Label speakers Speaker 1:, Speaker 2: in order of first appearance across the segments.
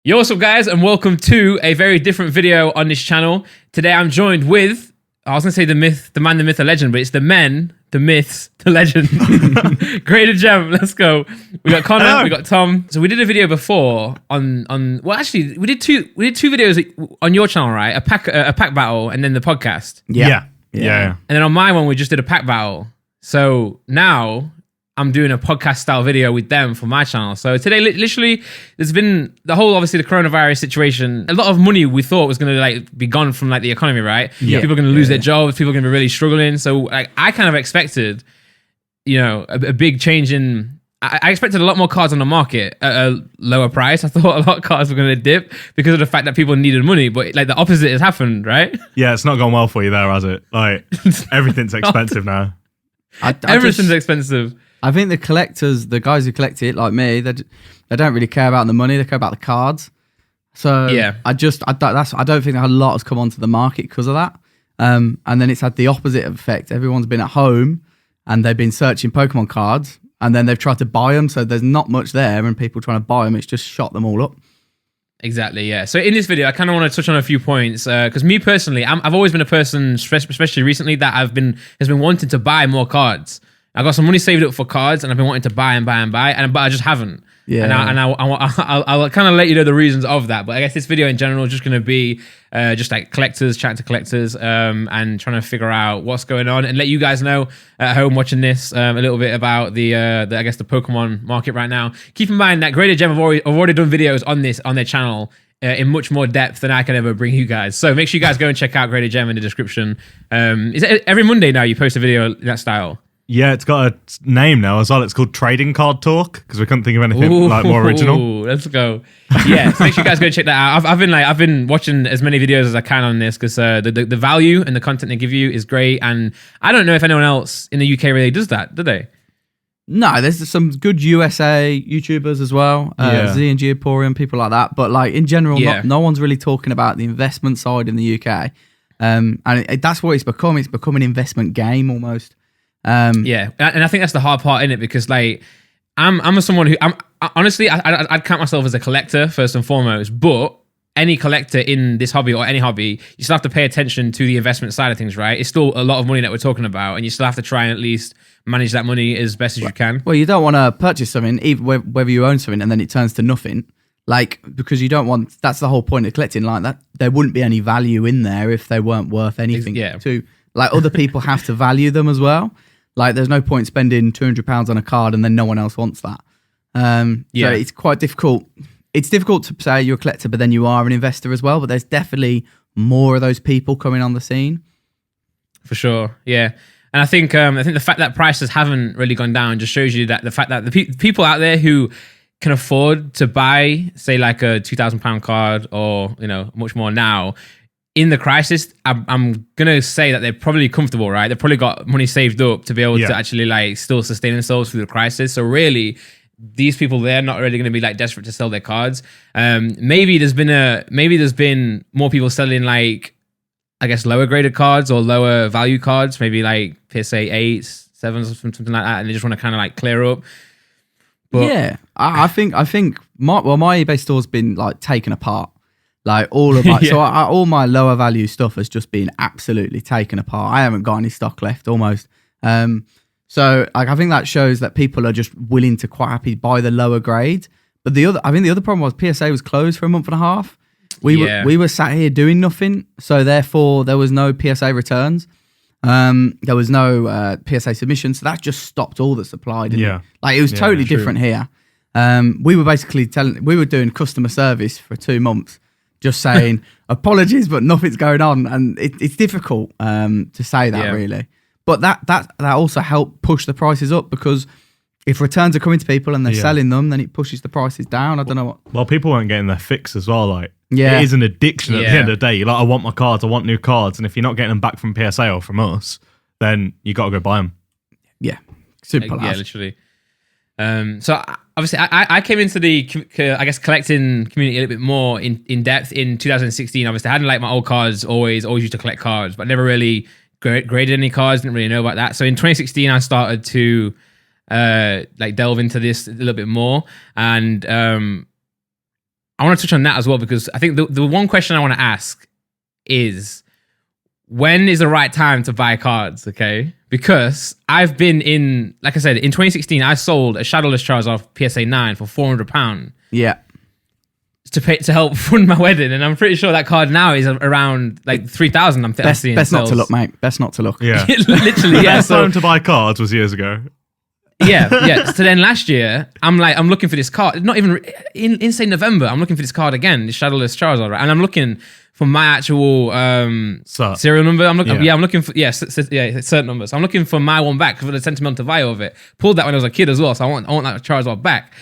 Speaker 1: Yo, what's up, guys, and welcome to a very different video on this channel. Today, I'm joined with, I was going to say the myth, the man, the myth, the legend, but it's the men, the myths, the legend. GradedGem, let's go. We got Connor, we got Tom. So we did a video before on. Well, actually, we did two videos on your channel, right? A pack battle, and then the podcast.
Speaker 2: Yeah.
Speaker 1: And then on my one, we just did a pack battle. So now I'm doing a podcast style video with them for my channel. So today, literally, there's been the whole, obviously, the coronavirus situation. A lot of money we thought was going to be gone from the economy, right?
Speaker 2: Yeah.
Speaker 1: People are going to lose their jobs. People are going to be really struggling. So I kind of expected, a big change in. I expected a lot more cards on the market at a lower price. I thought a lot of cards were going to dip because of the fact that people needed money, but the opposite has happened, right?
Speaker 2: Yeah, it's not gone well for you there, has it? Everything's expensive now.
Speaker 1: Everything's expensive.
Speaker 3: I think the collectors, the guys who collect it, like me, they don't really care about the money. They care about the cards. So
Speaker 1: yeah,
Speaker 3: I don't think a lot has come onto the market because of that. And then it's had the opposite effect. Everyone's been at home and they've been searching Pokemon cards, and then they've tried to buy them. So there's not much there, and people trying to buy them, it's just shot them all up.
Speaker 1: Exactly, yeah. So in this video, I kind of want to touch on a few points because me personally, I've always been a person, especially recently, that has been wanting to buy more cards. I got some money saved up for cards, and I've been wanting to buy, but I just haven't.
Speaker 3: Yeah.
Speaker 1: And I'll kind of let you know the reasons of that. But I guess this video in general is just going to be just collectors, chatting to collectors, and trying to figure out what's going on, and let you guys know at home watching this a little bit about the Pokemon market right now. Keep in mind that GradedGem have already done videos on this on their channel in much more depth than I can ever bring you guys. So make sure you guys go and check out GradedGem in the description. Is it every Monday now you post a video in that style?
Speaker 2: Yeah, it's got a name now as well. It's called Trading Card Talk because we couldn't think of anything more original.
Speaker 1: Let's go. Yeah, so make sure you guys go check that out. I've been watching as many videos as I can on this because the value and the content they give you is great, and I don't know if anyone else in the UK really does that, do they?
Speaker 3: No, there's some good USA YouTubers as well, Z&G Emporium, people like that. But in general, no one's really talking about the investment side in the UK, and that's what it's become. It's become an investment game almost.
Speaker 1: Yeah, and I think that's the hard part in it because I'm someone who honestly I'd count myself as a collector first and foremost, but any collector in this hobby or any hobby, you still have to pay attention to the investment side of things, right? It's still a lot of money that we're talking about, and you still have to try and at least manage that money as best as you can.
Speaker 3: Well, you don't want to purchase something, even whether you own something, and then it turns to nothing. Because you don't want. That's the whole point of collecting. That there wouldn't be any value in there if they weren't worth anything.
Speaker 1: Yeah.
Speaker 3: To other people have to value them as well. There's no point spending £200 on a card and then no one else wants that. So it's quite difficult. It's difficult to say you're a collector, but then you are an investor as well. But there's definitely more of those people coming on the scene.
Speaker 1: For sure, yeah. And I think the fact that prices haven't really gone down just shows you that the fact that the people out there who can afford to buy, say, a £2,000 card or much more now. In the crisis, I'm gonna say that they're probably comfortable, right? They've probably got money saved up to be able to actually still sustain themselves through the crisis. So really, these people, they're not really gonna be desperate to sell their cards. Maybe there's been more people selling lower graded cards or lower value cards, maybe PSA 8s, 7s, or something like that, and they just want to kind of clear up. But
Speaker 3: yeah, I think my eBay store's been taken apart. All of my all my lower value stuff has just been absolutely taken apart. I haven't got any stock left almost. So I think that shows that people are just willing to quite happy buy the lower grade. But I think the other problem was PSA was closed for a month and a half. We were sat here doing nothing, so therefore there was no PSA returns. There was no PSA submission, so that just stopped all the supply. Didn't it? It was totally different here. We were basically we were doing customer service for 2 months. Just saying apologies, but nothing's going on, and it's difficult to say that really. But that also helped push the prices up because if returns are coming to people and they're selling them, then it pushes the prices down. I don't know what.
Speaker 2: Well, people weren't getting their fix as well. It
Speaker 3: is
Speaker 2: an addiction at the end of the day. You're I want my cards, I want new cards, and if you're not getting them back from PSA or from us, then you got to go buy them.
Speaker 3: Yeah, simple.
Speaker 1: Yeah, literally. So obviously, I came into the collecting community a little bit more in depth in 2016. Obviously, I hadn't my old cards. Always used to collect cards, but never really graded any cards. Didn't really know about that. So in 2016, I started to delve into this a little bit more, and I want to touch on that as well, because I think the one question I want to ask is, when is the right time to buy cards? Okay, because I've been in, like I said, in 2016, I sold a Shadowless Charizard PSA 9 for £400.
Speaker 3: Yeah.
Speaker 1: To help fund my wedding, and I'm pretty sure that card now is around like 3,000. I'm seeing
Speaker 3: best not
Speaker 1: sales.
Speaker 3: to look, mate. Best not to look.
Speaker 2: Yeah.
Speaker 1: Literally,
Speaker 2: The
Speaker 1: yeah.
Speaker 2: best time to buy cards was years ago.
Speaker 1: Yeah. So then last year, I'm looking for this card. Not even in say November, I'm looking for this card again, the Shadowless Charizard, right? And I'm looking for my actual serial number. I'm looking, I'm looking for certain numbers. I'm looking for my one back for the sentimental value of it. Pulled that when I was a kid as well, so I want that Charizard back.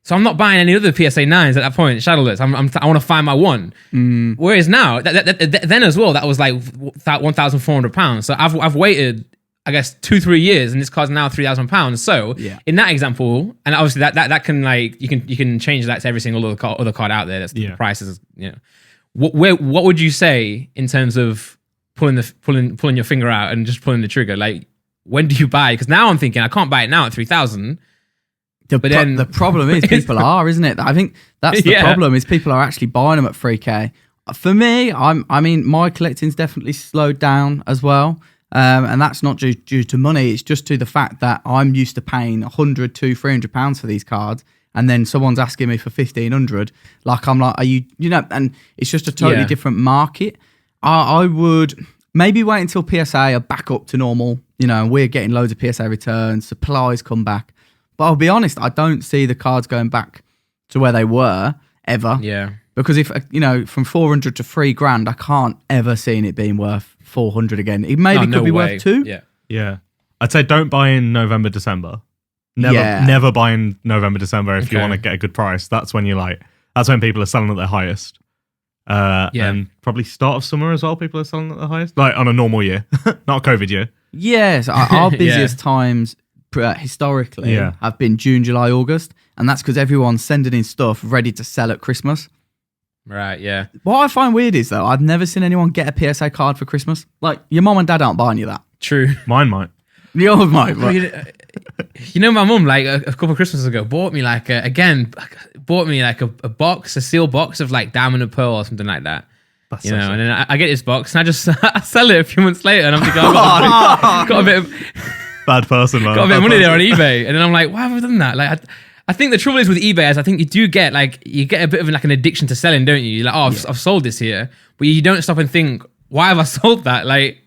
Speaker 1: So I'm not buying any other PSA 9s at that point, Shadowless. I want to find my one. Whereas now, then as well, that was like £1,400. So I've waited, I guess, 2-3 years, and this card's now £3,000. So in that example, and obviously that can, like, you can change that to every single other card out there. That's the prices, you know. What would you say in terms of pulling your finger out and just pulling the trigger? Like, when do you buy? Because now I'm thinking I can't buy it now at 3,000.
Speaker 3: The problem is people are, isn't it? I think that's the problem, is people are actually buying them at 3K. For me, I mean, my collecting's definitely slowed down as well. And that's not due to money. It's just to the fact that I'm used to paying £100 to £300 for these cards. And then someone's asking me for 1,500. Like, I'm like, are you know, and it's just a totally different market. I would maybe wait until PSA are back up to normal, you know, and we're getting loads of PSA returns, supplies come back. But I'll be honest, I don't see the cards going back to where they were ever.
Speaker 1: Yeah.
Speaker 3: Because if, you know, from 400 to $3,000, I can't ever see it being worth 400 again. It maybe could be worth 2.
Speaker 1: Yeah.
Speaker 2: Yeah. I'd say don't buy in November, December. Never buy in November, December if you want to get a good price. That's when that's when people are selling at their highest. And probably start of summer as well, people are selling at their highest. Like on a normal year, not a COVID year.
Speaker 3: Yes, our busiest times historically have been June, July, August, and that's because everyone's sending in stuff ready to sell at Christmas.
Speaker 1: Right, yeah.
Speaker 3: What I find weird is, though, I've never seen anyone get a PSA card for Christmas. Like, your mom and dad aren't buying you that.
Speaker 1: True.
Speaker 2: Mine might.
Speaker 3: Yours might.
Speaker 1: You know, my mum, like, a couple of Christmases ago, bought me, like, a box, a sealed box of, like, Diamond and Pearl or something like that. That's you know, and then I get this box, and I just I sell it a few months later, and I'm thinking, got a bit of...
Speaker 2: Bad person, man.
Speaker 1: Got a bit of money there on eBay, and then I'm like, why have I done that? Like, I think the trouble is with eBay is I think you do get a bit of like an addiction to selling, don't you? You're like, I've sold this here, but you don't stop and think, why have I sold that? Like,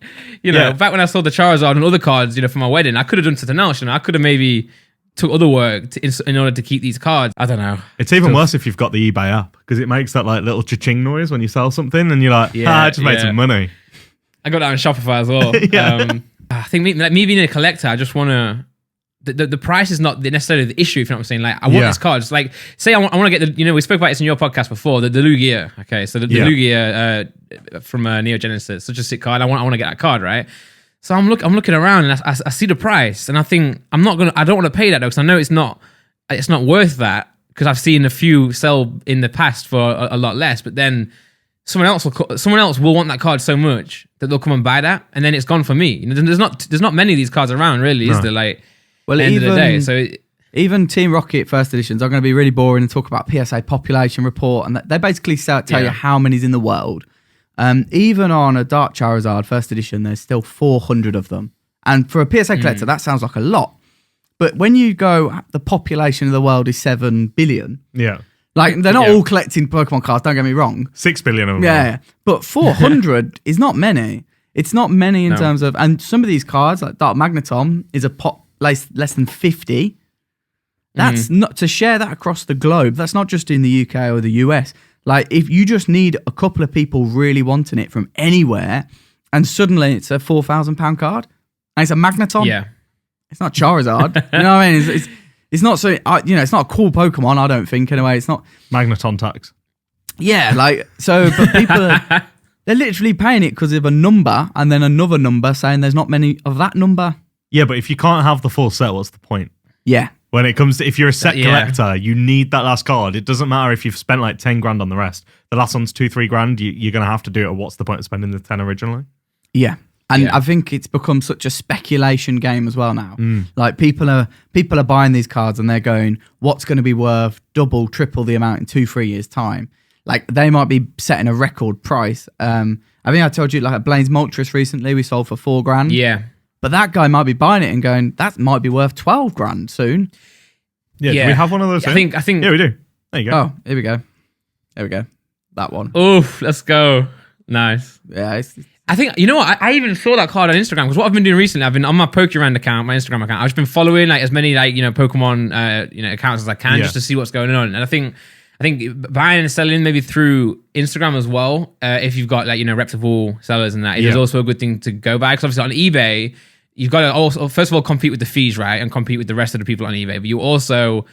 Speaker 1: you know, back when I sold the Charizard and other cards, you know, for my wedding, I could have done something else. You know, I could have maybe took other work in order to keep these cards. I don't know.
Speaker 2: It's even worse if you've got the eBay app, because it makes that like little cha-ching noise when you sell something, and you're like, I just made some money.
Speaker 1: I got that on Shopify as well. I think me being a collector, I just want to. The price is not necessarily the issue, if you know what I'm saying. Like, I want this card. Just like, say I want to get the, you know, we spoke about this in your podcast before, the Lugia. Okay, so the Lugia from Neo Genesis, such a sick card. I want to get that card, right? So I'm looking around, and I see the price, and I think I don't want to pay that though, because I know it's not worth that, because I've seen a few sell in the past for a lot less, but then someone else will want that card so much that they'll come and buy that, and then it's gone for me. You know, there's not many of these cards around, really, is there? Like,
Speaker 3: well,
Speaker 1: end of the day, so
Speaker 3: even Team Rocket first editions are going to be really boring and talk about PSA population report, and they basically tell you how many's in the world. Even on a Dark Charizard first edition, there's still 400 of them, and for a PSA collector, that sounds like a lot. But when you go, the population of the world is 7 billion.
Speaker 2: Yeah.
Speaker 3: Like, they're not all collecting Pokemon cards, don't get me wrong.
Speaker 2: 6 billion of them.
Speaker 3: Yeah, but 400 is not many. It's not many in terms of... And some of these cards, like Dark Magneton, is a pop less than 50. That's not... To share that across the globe, that's not just in the UK or the US. Like, if you just need a couple of people really wanting it from anywhere, and suddenly it's a £4,000 card, and it's a Magneton.
Speaker 1: Yeah.
Speaker 3: It's not Charizard. You know what I mean? It's not so, you know, it's not a cool Pokemon, I don't think, anyway. It's not...
Speaker 2: Magneton tax.
Speaker 3: Yeah, like, so, but people, they're literally paying it because of a number, and then another number saying there's not many of that number.
Speaker 2: Yeah, but if you can't have the full set, what's the point?
Speaker 3: Yeah.
Speaker 2: When it comes to, if you're a set collector, you need that last card. It doesn't matter if you've spent like 10 grand on the rest. The last one's 2-3 grand, you're going to have to do it, or what's the point of spending the 10 originally?
Speaker 3: Yeah. And I think it's become such a speculation game as well now. Like, people are buying these cards and they're going, what's going to be worth double, triple the amount in 2-3 years' time? like they might be setting a record price. I think I told you like at Blaine's Moltres recently, we sold for $4,000.
Speaker 1: Yeah.
Speaker 3: But that guy might be buying it and going, that might be worth $12,000 soon.
Speaker 2: Yeah. Do we have one of those?
Speaker 1: I think.
Speaker 2: Yeah, we do. There you go.
Speaker 3: Oh, here we go. There we go. That one.
Speaker 1: Oof, let's go. Nice.
Speaker 3: Yeah.
Speaker 1: I think, you know what? I even saw that card on Instagram because what I've been doing recently, I've been on my Pokerand account, my Instagram account. I've just been following like as many like, Pokemon, accounts as I can just to see what's going on. And I think buying and selling maybe through Instagram as well, if you've got like, reputable sellers and that, is also a good thing to go by. Because obviously on eBay, you've got to also, first of all, compete with the fees, right? And compete with the rest of the people on eBay. But you also,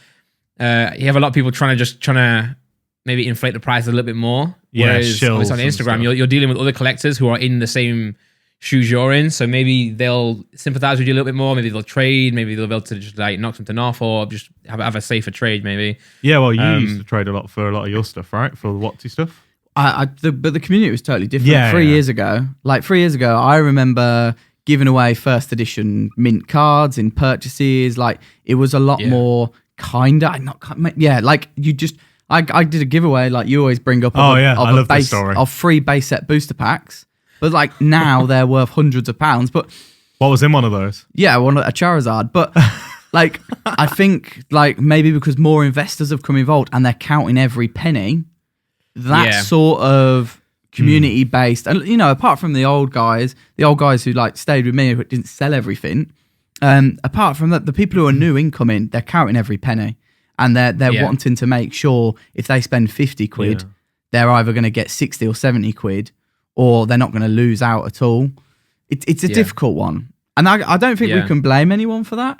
Speaker 1: you have a lot of people trying to maybe inflate the price a little bit more. Whereas obviously on Instagram, you're dealing with other collectors who are in the same shoes you're in. So maybe they'll sympathize with you a little bit more. Maybe they'll trade. Maybe they'll be able to just like knock something off or just have a safer trade maybe.
Speaker 2: Yeah, well, you used to trade a lot for a lot of your stuff, right? For the Watsy stuff?
Speaker 3: But the community was totally different. 3 years ago, I remember giving away first edition mint cards in purchases. Like it was a lot more I did a giveaway like you always bring up of free base set booster packs. But like now they're worth hundreds of pounds. But
Speaker 2: what was in one of those?
Speaker 3: Yeah, a Charizard. But like I think like maybe because more investors have come involved and they're counting every penny, that sort of community based, and apart from the old guys who like stayed with me but didn't sell everything. Apart from that, the people who are new incoming, they're counting every penny. And they're wanting to make sure if they spend 50 quid, they're either going to get 60 or 70 quid, or they're not going to lose out at all. It's a difficult one. And I don't think we can blame anyone for that.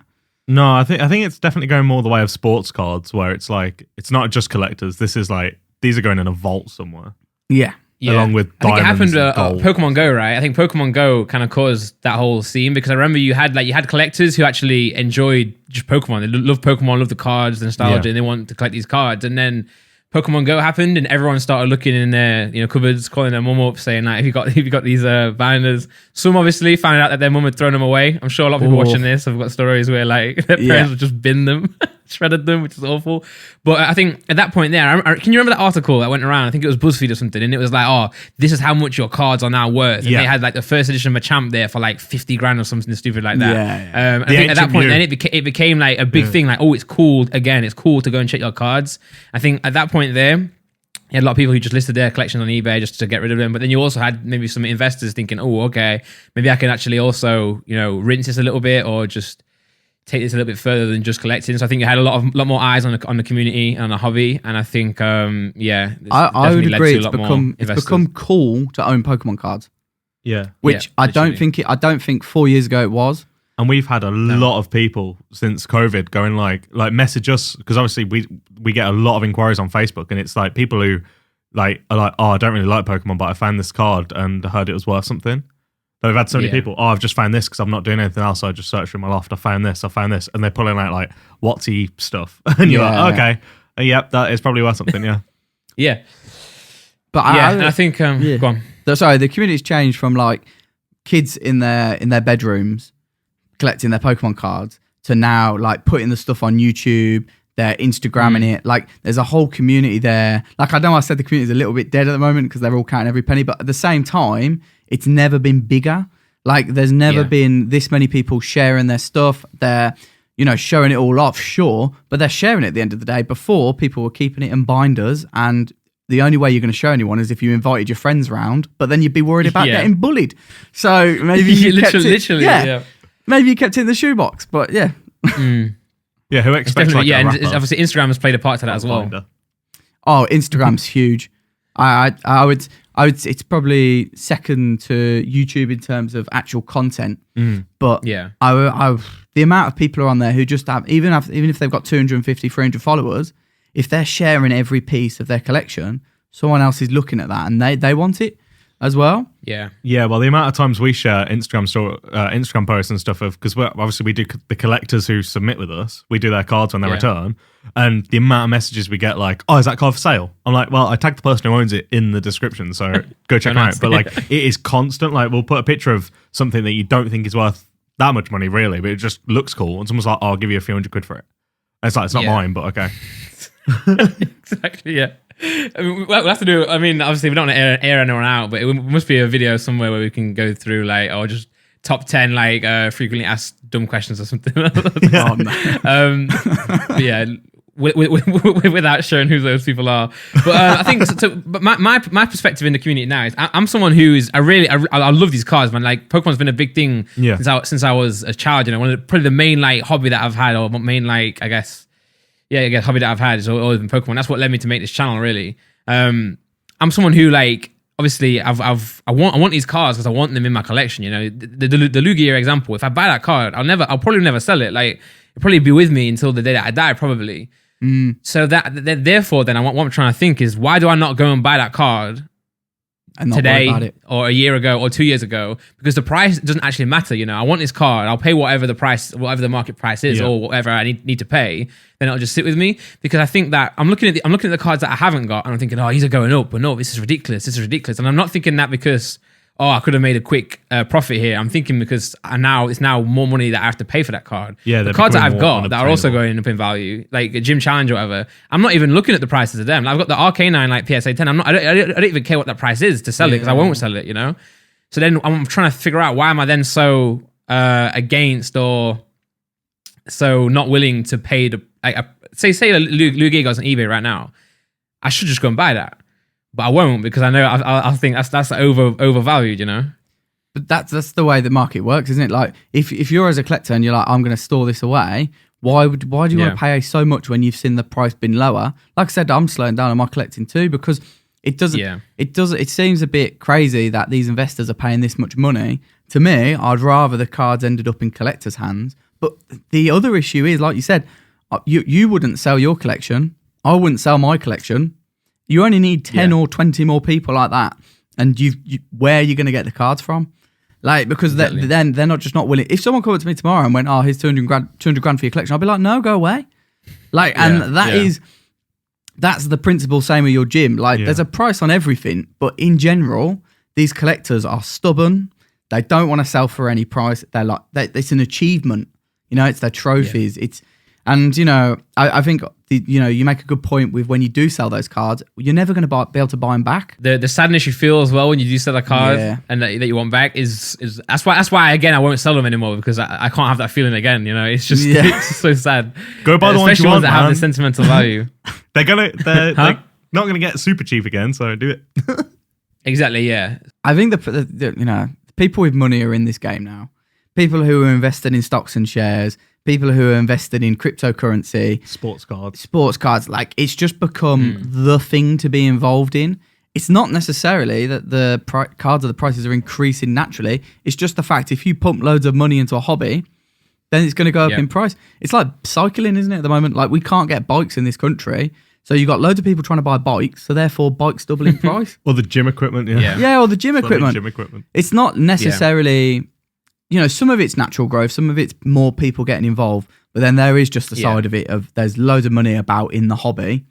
Speaker 2: No, I think it's definitely going more the way of sports cards, where it's like, it's not just collectors. This is like, these are going in a vault somewhere.
Speaker 3: Yeah.
Speaker 2: Along with diamonds.
Speaker 1: I think it happened to Pokemon Go, right? I think Pokemon Go kind of caused that whole scene because I remember you had collectors who actually enjoyed just Pokemon. They love Pokemon, love the cards, the nostalgia, and they want to collect these cards. And then Pokemon Go happened, and everyone started looking in their cupboards, calling their mum up, saying like, "Have you got these binders?" Some obviously found out that their mum had thrown them away. I'm sure a lot of people watching this have got stories where like their parents would just bin them, shredded them, which is awful. But I think at that point there, can you remember that article that went around? I think it was BuzzFeed or something, and it was like, "Oh, this is how much your cards are now worth." And they had like the first edition of Machamp there for like 50 grand or something stupid like that. I think at that point, then it became like a big thing. Like, oh, it's cool. Again, it's cool to go and check your cards. I think at that point there, you had a lot of people who just listed their collections on eBay just to get rid of them. But then you also had maybe some investors thinking, oh, okay, maybe I can actually also, rinse this a little bit or just take this a little bit further than just collecting. So I think you had a lot more eyes on the community and the hobby. And I think, I
Speaker 3: would agree. It's become cool to own Pokemon cards.
Speaker 2: Yeah.
Speaker 3: Which I don't think 4 years ago it was.
Speaker 2: And we've had a lot of people since COVID going like message us, because obviously we get a lot of inquiries on Facebook, and it's like people who like are like, oh, I don't really like Pokemon, but I found this card and heard it was worth something. So we've had so many people, oh, I've just found this because I'm not doing anything else. So I just searched through my loft. I found this, and they're pulling out like Watsy stuff, and you're like, okay, yep, that is probably worth something, yeah.
Speaker 1: Yeah.
Speaker 3: But
Speaker 1: I think go on.
Speaker 3: Sorry, the community's changed from like kids in their bedrooms collecting their Pokemon cards to now like putting the stuff on YouTube, they're Instagramming it. Like there's a whole community there. Like I know I said the community is a little bit dead at the moment because they're all counting every penny, but at the same time, it's never been bigger. Like there's never been this many people sharing their stuff. They're, showing it all off, sure, but they're sharing it at the end of the day. Before, people were keeping it in binders, and the only way you're going to show anyone is if you invited your friends round, but then you'd be worried about getting bullied. So maybe you literally. Maybe you kept it in the shoebox, but yeah.
Speaker 2: Yeah, who expects like
Speaker 1: and obviously Instagram has played a part to that as well.
Speaker 3: Oh, Instagram's huge. I would it's probably second to YouTube in terms of actual content. But the amount of people are on there who just have even if they've got 250, 300 followers, if they're sharing every piece of their collection, someone else is looking at that and they want it as well.
Speaker 1: Yeah.
Speaker 2: Well, the amount of times we share Instagram posts and stuff because obviously we do the collectors who submit with us. We do their cards when they return, and the amount of messages we get like, "Oh, is that card for sale?" I'm like, "Well, I tagged the person who owns it in the description, so go check it out." But like, it is constant. Like, we'll put a picture of something that you don't think is worth that much money, really, but it just looks cool, and someone's like, "Oh, I'll give you a few hundred quid for it." And it's like, it's not mine, but okay.
Speaker 1: Exactly. Yeah. I mean, we'll have to do. I mean, obviously, we don't want to air anyone out, but it must be a video somewhere where we can go through like, or just top 10 like frequently asked dumb questions or something.
Speaker 3: Oh, no.
Speaker 1: Yeah, without showing who those people are. But I think so. But my perspective in the community now is I'm someone who is I love these cards, man. Like Pokemon's been a big thing since I was a child. You know, probably the main like hobby that I've had, or main like I guess hobby that I've had is always been Pokemon. That's what led me to make this channel. Really, I'm someone who like obviously I want these cards because I want them in my collection. You know, the Lugia example. If I buy that card, I'll probably never sell it. Like it'll probably be with me until the day that I die, probably. So therefore, then what I'm trying to think is, why do I not go and buy that card today or a year ago or 2 years ago? Because the price doesn't actually matter. You know, I want this card. I'll pay whatever the market price is, or whatever I need to pay. Then it'll just sit with me, because I think that I'm looking at the cards that I haven't got, and I'm thinking, oh, these are going up, but no, this is ridiculous. And I'm not thinking that because I could have made a quick profit here. I'm thinking because it's now more money that I have to pay for that card. Yeah, the cards that I've got that are also going up in value, like a Gym Challenge or whatever, I'm not even looking at the prices of them. I've got the Arcanine like PSA 10. I don't even care what that price is to sell it, because I won't sell it, you know? So then I'm trying to figure out, why am I then so against or so not willing to pay say Lugia goes on eBay right now. I should just go and buy that. But I won't, because I know I think that's overvalued, you know.
Speaker 3: But that's the way the market works, isn't it? Like if you're as a collector and you're like, I'm going to store this away, why do you want to pay so much when you've seen the price been lower? Like I said, I'm slowing down on my collecting too, because it seems a bit crazy that these investors are paying this much money. To me, I'd rather the cards ended up in collectors' hands. But the other issue is, like you said, you wouldn't sell your collection. I wouldn't sell my collection. You only need 10 or 20 more people like that, and where are you going to get the cards from? Like, because then they're not willing. If someone came up to me tomorrow and went, "Oh, here's 200 grand for your collection," I'd be like, "No, go away." Like, and that's the principle. Same with your gym. Like, there's a price on everything, but in general, these collectors are stubborn. They don't want to sell for any price. They're like, it's an achievement. You know, it's their trophies. And, you know, I think, you make a good point with when you do sell those cards, you're never going to be able to buy them back.
Speaker 1: The sadness you feel as well when you do sell a card and that you want back is that's why again, I won't sell them anymore, because I can't have that feeling again, you know. It's just it's so sad.
Speaker 2: Go buy the ones you want,
Speaker 1: that have the sentimental value.
Speaker 2: they're not going to get super cheap again, so do it.
Speaker 1: Exactly, yeah.
Speaker 3: I think the people with money are in this game now. People who are invested in stocks and shares, people who are invested in cryptocurrency, sports cards, like it's just become the thing to be involved in. It's not necessarily that the cards or the prices are increasing naturally. It's just the fact if you pump loads of money into a hobby, then it's going to go up in price. It's like cycling, isn't it, at the moment? Like we can't get bikes in this country. So you've got loads of people trying to buy bikes, so therefore bikes double in price.
Speaker 2: Or the gym equipment,
Speaker 3: Yeah, or the gym equipment. It's not necessarily... You know, some of it's natural growth, some of it's more people getting involved, but then there is just the side of it of there's loads of money about in the hobby.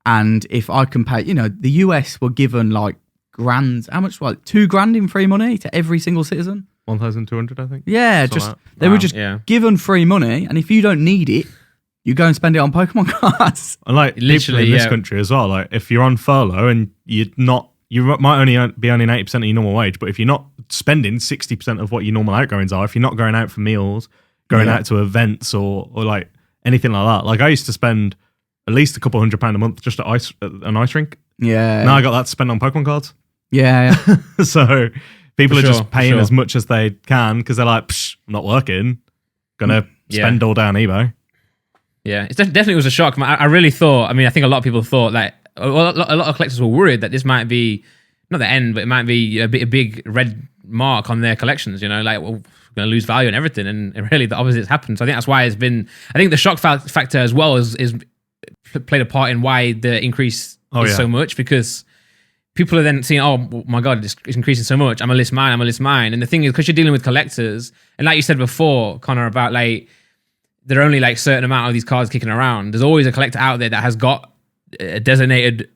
Speaker 3: And if I compare, the US were given like grand, how much, like $2,000 in free money to every single citizen?
Speaker 2: 1,200, I think.
Speaker 3: Yeah, they were just given free money. And if you don't need it, you go and spend it on Pokemon cards.
Speaker 2: And like literally in this country as well, like if you're on furlough and you might only be earning 80% of your normal wage, but if you're not spending 60% of what your normal outgoings are, if you're not going out for meals, going out to events or like anything like that. Like I used to spend at least a couple £100 a month just at an ice rink.
Speaker 3: Yeah.
Speaker 2: Now I got that to spend on Pokemon cards.
Speaker 3: Yeah.
Speaker 2: So people are just paying as much as they can because they're like, I'm not working, gonna spend all day on eBay.
Speaker 1: Yeah, it definitely was a shock. I really thought, I think a lot of people thought like, a lot of collectors were worried that this might be not the end, but it might be a big red mark on their collections. You know, like we're going to lose value and everything, and really the opposite's happened. So I think that's why it's been. I think the shock factor as well is played a part in why the increase is so much, because people are then seeing, oh my god, it's increasing so much. I'm gonna list mine. And the thing is, because you're dealing with collectors, and like you said before, Connor, about like there are only like certain amount of these cards kicking around. There's always a collector out there that has got a designated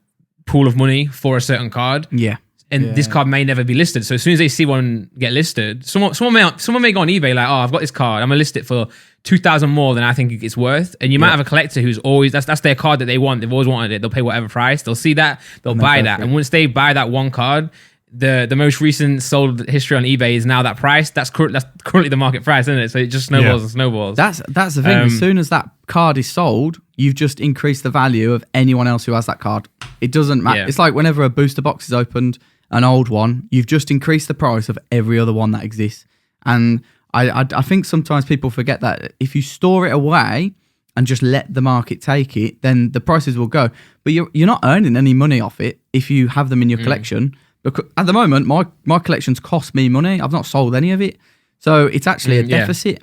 Speaker 1: pool of money for a certain card.
Speaker 3: Yeah.
Speaker 1: and this card may never be listed. So as soon as they see one get listed, someone may go on eBay like, oh, I've got this card, I'm gonna list it for 2,000 more than I think it's worth. And you might have a collector who's always that's their card that they want. They've always wanted it. They'll pay whatever price. They'll see that, they'll buy that, and once they buy that one card, the most recent sold history on eBay is now that price. That's currently the market price, isn't it? So it just snowballs and snowballs.
Speaker 3: That's the thing. As soon as that card is sold, you've just increased the value of anyone else who has that card. It doesn't matter. It's like whenever a booster box is opened, an old one, you've just increased the price of every other one that exists. And I think sometimes people forget that if you store it away and just let the market take it, then the prices will go. But you're not earning any money off it if you have them in your collection. Because at the moment, my collections cost me money. I've not sold any of it. So it's actually a deficit.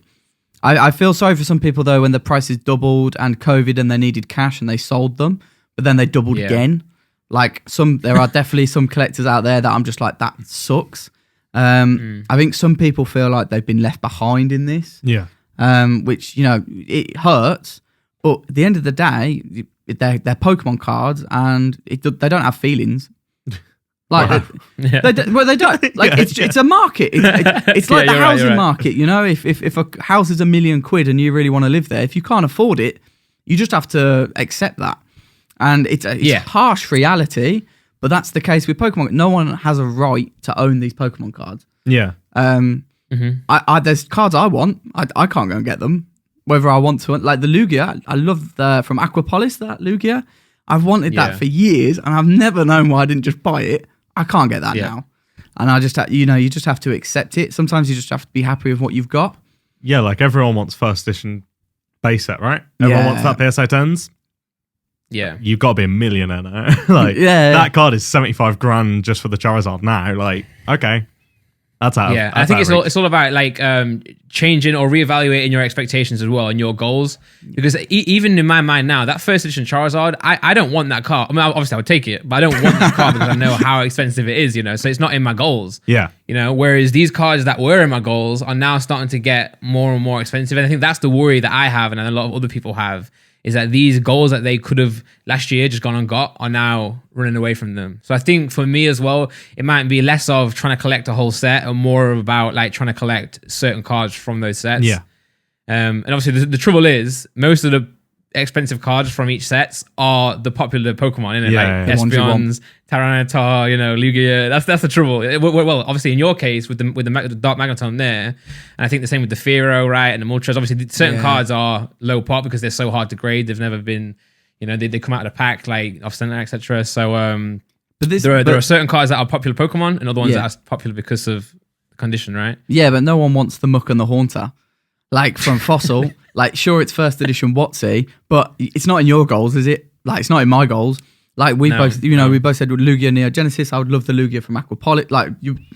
Speaker 3: I feel sorry for some people, though, when the prices doubled and COVID and they needed cash and they sold them, but then they doubled again. Like there are definitely some collectors out there that I'm just like, that sucks. I think some people feel like they've been left behind in this.
Speaker 2: Yeah.
Speaker 3: Which, it hurts. But at the end of the day, they're Pokemon cards and they don't have feelings. Like, they don't. Like, it's a market. It's like the housing market, If a house is £1 million and you really want to live there, if you can't afford it, you just have to accept that. And it's harsh reality, but that's the case with Pokemon. No one has a right to own these Pokemon cards.
Speaker 2: Yeah.
Speaker 3: There's cards I want. I can't go and get them, whether I want to. Like the Lugia, I love from Aquapolis, that Lugia. I've wanted that for years, and I've never known why I didn't just buy it. I can't get that now. And I just, you just have to accept it. Sometimes you just have to be happy with what you've got.
Speaker 2: Yeah, like everyone wants first edition base set, right? Everyone wants that PSA 10s.
Speaker 1: Yeah.
Speaker 2: You've got to be a millionaire now. That card is 75 grand just for the Charizard now. Like, okay. That's out.
Speaker 1: Yeah, I think it's all about like changing or reevaluating your expectations as well and your goals. Because even in my mind now, that first edition Charizard, I don't want that card. I mean, obviously I would take it, but I don't want that card because I know how expensive it is. So it's not in my goals.
Speaker 2: Yeah.
Speaker 1: Whereas these cards that were in my goals are now starting to get more and more expensive, and I think that's the worry that I have and a lot of other people have. Is that these goals that they could have last year just gone and got are now running away from them. So I think for me as well, it might be less of trying to collect a whole set and more about like trying to collect certain cards from those sets.
Speaker 2: Yeah.
Speaker 1: And obviously the trouble is most of the expensive cards from each sets are the popular Pokemon, innit? Like Espeons, Tyranitar, Lugia. That's the trouble. Well, obviously in your case with the Dark Magneton there, and I think the same with the Fearow, right? And the Moltres. Obviously certain cards are low pop because they're so hard to grade. They've never been, they come out of the pack like off center, etc. So but there are certain cards that are popular Pokemon and other ones that are popular because of the condition, right?
Speaker 3: Yeah, but no one wants the Muck and the Haunter. Like from Fossil, like sure it's first edition WotC, but it's not in your goals, is it? Like it's not in my goals. Like we both said with Lugia Neo Genesis, I would love the Lugia from Aquapolis. Like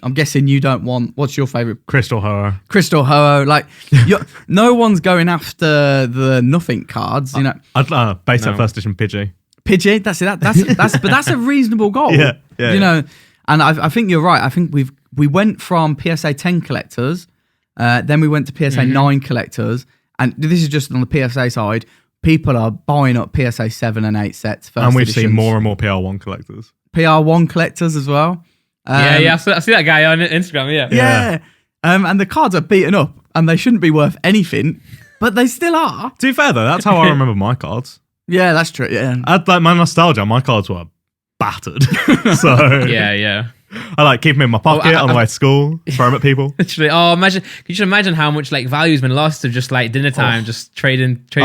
Speaker 3: I'm guessing you don't want. What's your favorite?
Speaker 2: Crystal Ho-Oh.
Speaker 3: Crystal Ho-Oh. Like no one's going after the nothing cards.
Speaker 2: I'd base that first edition Pidgey.
Speaker 3: Pidgey, but that's a reasonable goal.
Speaker 2: Yeah.
Speaker 3: And I think you're right. I think we went from PSA 10 collectors. Then we went to PSA 9 collectors, and this is just on the PSA side. People are buying up PSA 7 and 8 sets.
Speaker 2: And we've seen more and more PR1 collectors.
Speaker 3: PR1 collectors as well.
Speaker 1: I see that guy on Instagram,
Speaker 3: Yeah. And the cards are beaten up, and they shouldn't be worth anything, but they still are.
Speaker 2: To be fair, though, that's how I remember my cards.
Speaker 3: Yeah, that's true, yeah.
Speaker 2: Like my nostalgia, my cards were battered. So
Speaker 1: Yeah.
Speaker 2: I like keep them in my pocket on the way to school, throw them at people.
Speaker 1: Literally, can you just imagine how much like value's been lost of just like dinner time, just trading through.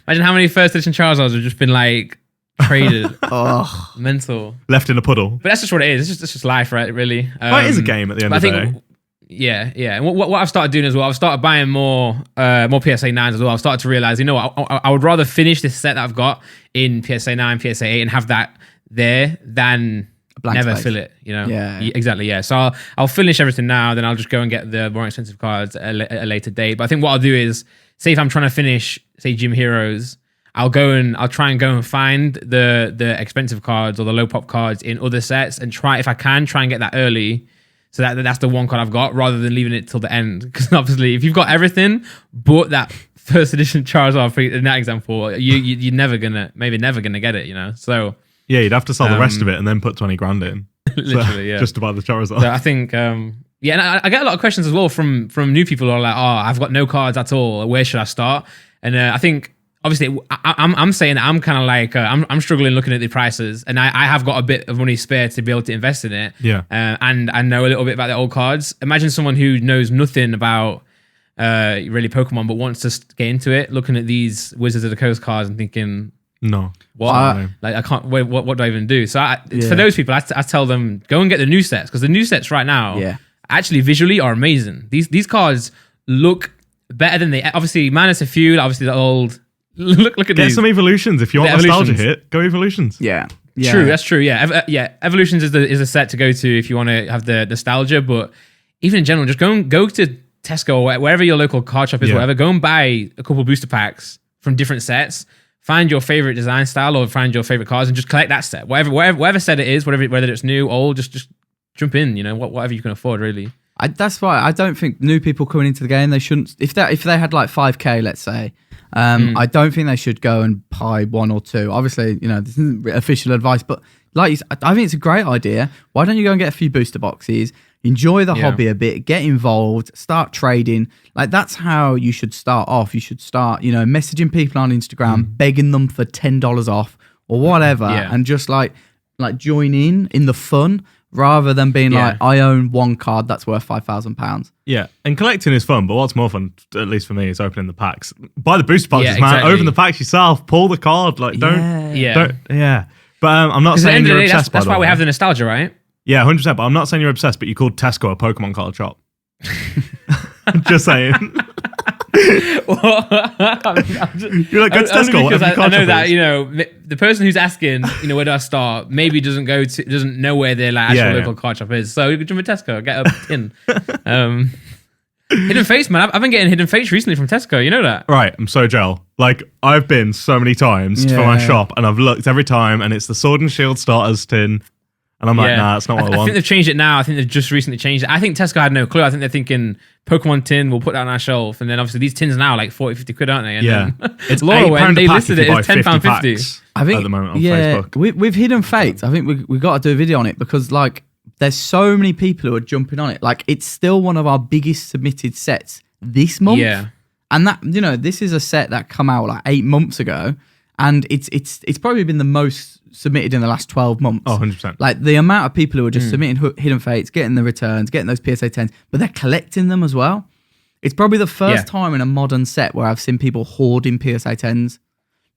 Speaker 1: Imagine how many first edition Charizards have just been like traded. Mental.
Speaker 2: Left in a puddle.
Speaker 1: But that's just what it is. It's just life, right? Really.
Speaker 2: It is a game at the end of the day.
Speaker 1: Yeah. And what I've started doing as well, I've started buying more PSA 9s as well. I've started to realize, I would rather finish this set that I've got in PSA 9, PSA 8 and have that there than never
Speaker 3: space.
Speaker 1: fill it, Yeah, exactly. Yeah, so I'll finish everything now, then I'll just go and get the more expensive cards at a later date. But I think what I'll do is, say if I'm trying to finish, say Gym Heroes, I'll try and go and find the expensive cards or the low pop cards in other sets and try and get that early, so that's the one card I've got, rather than leaving it till the end. Because obviously, if you've got everything but that first edition Charizard in that example, you're never gonna get it, So.
Speaker 2: Yeah, you'd have to sell the rest of it and then put 20 grand in.
Speaker 1: Literally, yeah.
Speaker 2: Just to buy the Charizard.
Speaker 1: So I think, and I get a lot of questions as well from new people who are like, oh, I've got no cards at all. Where should I start? And I think, obviously, I'm saying that I'm kind of like, I'm struggling looking at the prices, and I have got a bit of money spare to be able to invest in it.
Speaker 2: Yeah.
Speaker 1: And I know a little bit about the old cards. Imagine someone who knows nothing about really Pokemon, but wants to get into it, looking at these Wizards of the Coast cards and thinking,
Speaker 2: no,
Speaker 1: what? Like I can't. Wait, what do I even do? So for those people, I tell them go and get the new sets, because the new sets right now, actually visually are amazing. These cards look better than they obviously minus a few. Obviously the old look at
Speaker 2: get
Speaker 1: these.
Speaker 2: some evolutions if you want nostalgia hit. Go evolutions.
Speaker 3: Yeah.
Speaker 1: True. That's true. Yeah. Evolutions is a set to go to if you want to have the nostalgia. But even in general, just go to Tesco or wherever your local card shop is. Whatever. Go and buy a couple booster packs from different sets. Find your favorite design style or find your favorite cards and just collect that set. Whatever set it is, whether it's new, old, just jump in. You know, whatever you can afford, really.
Speaker 3: That's why I don't think new people coming into the game, they shouldn't. If they had like 5k, let's say, I don't think they should go and buy one or two. Obviously, you know, this isn't official advice, but like you said, I think it's a great idea. Why don't you go and get a few booster boxes? Enjoy the hobby a bit, get involved, start trading. Like that's how you should start off. You should start, you know, messaging people on Instagram, begging them for $10 off or whatever, and just like join in the fun rather than being like, I own one card that's worth £5,000.
Speaker 2: Yeah, and collecting is fun, but what's more fun, at least for me, is opening the packs. Buy the booster boxes, man.
Speaker 1: Exactly.
Speaker 2: Open the packs yourself. Pull the card. Like, don't. But I'm not saying you're obsessed.
Speaker 1: That's why we have the nostalgia, right?
Speaker 2: Yeah, 100%. But I'm not saying you're obsessed, but you called Tesco a Pokemon card shop. Just saying. You're like, go to Tesco.
Speaker 1: I know that, you know, the person who's asking, you know, where do I start, maybe doesn't know where their like actual local card shop is. So you can jump at Tesco, get a tin. Hidden Fates, man. I've been getting Hidden Fates recently from Tesco. You know that?
Speaker 2: Right. I'm so gel. Like, I've been so many times for my shop, and I've looked every time, and it's the Sword and Shield starters tin. And I'm like, nah, that's not what I want.
Speaker 1: I think they've changed it now. I think they've just recently changed it. I think Tesco had no clue. I think they're thinking Pokemon tin, we'll put that on our shelf. And then obviously these tins are now like 40, 50 quid, aren't they? And then
Speaker 2: it's
Speaker 1: Laura went, they listed it as £10.50.
Speaker 2: I think, at the moment on Facebook.
Speaker 3: With Hidden Fates, I think we got to do a video on it because like there's so many people who are jumping on it. Like it's still one of our biggest submitted sets this month. Yeah. And that, you know, this is a set that come out like 8 months ago. And it's probably been the most submitted in the last 12 months.
Speaker 2: Oh, 100%.
Speaker 3: Like the amount of people who are just submitting Hidden Fates, getting the returns, getting those PSA 10s, but they're collecting them as well. It's probably the first time in a modern set where I've seen people hoarding PSA 10s.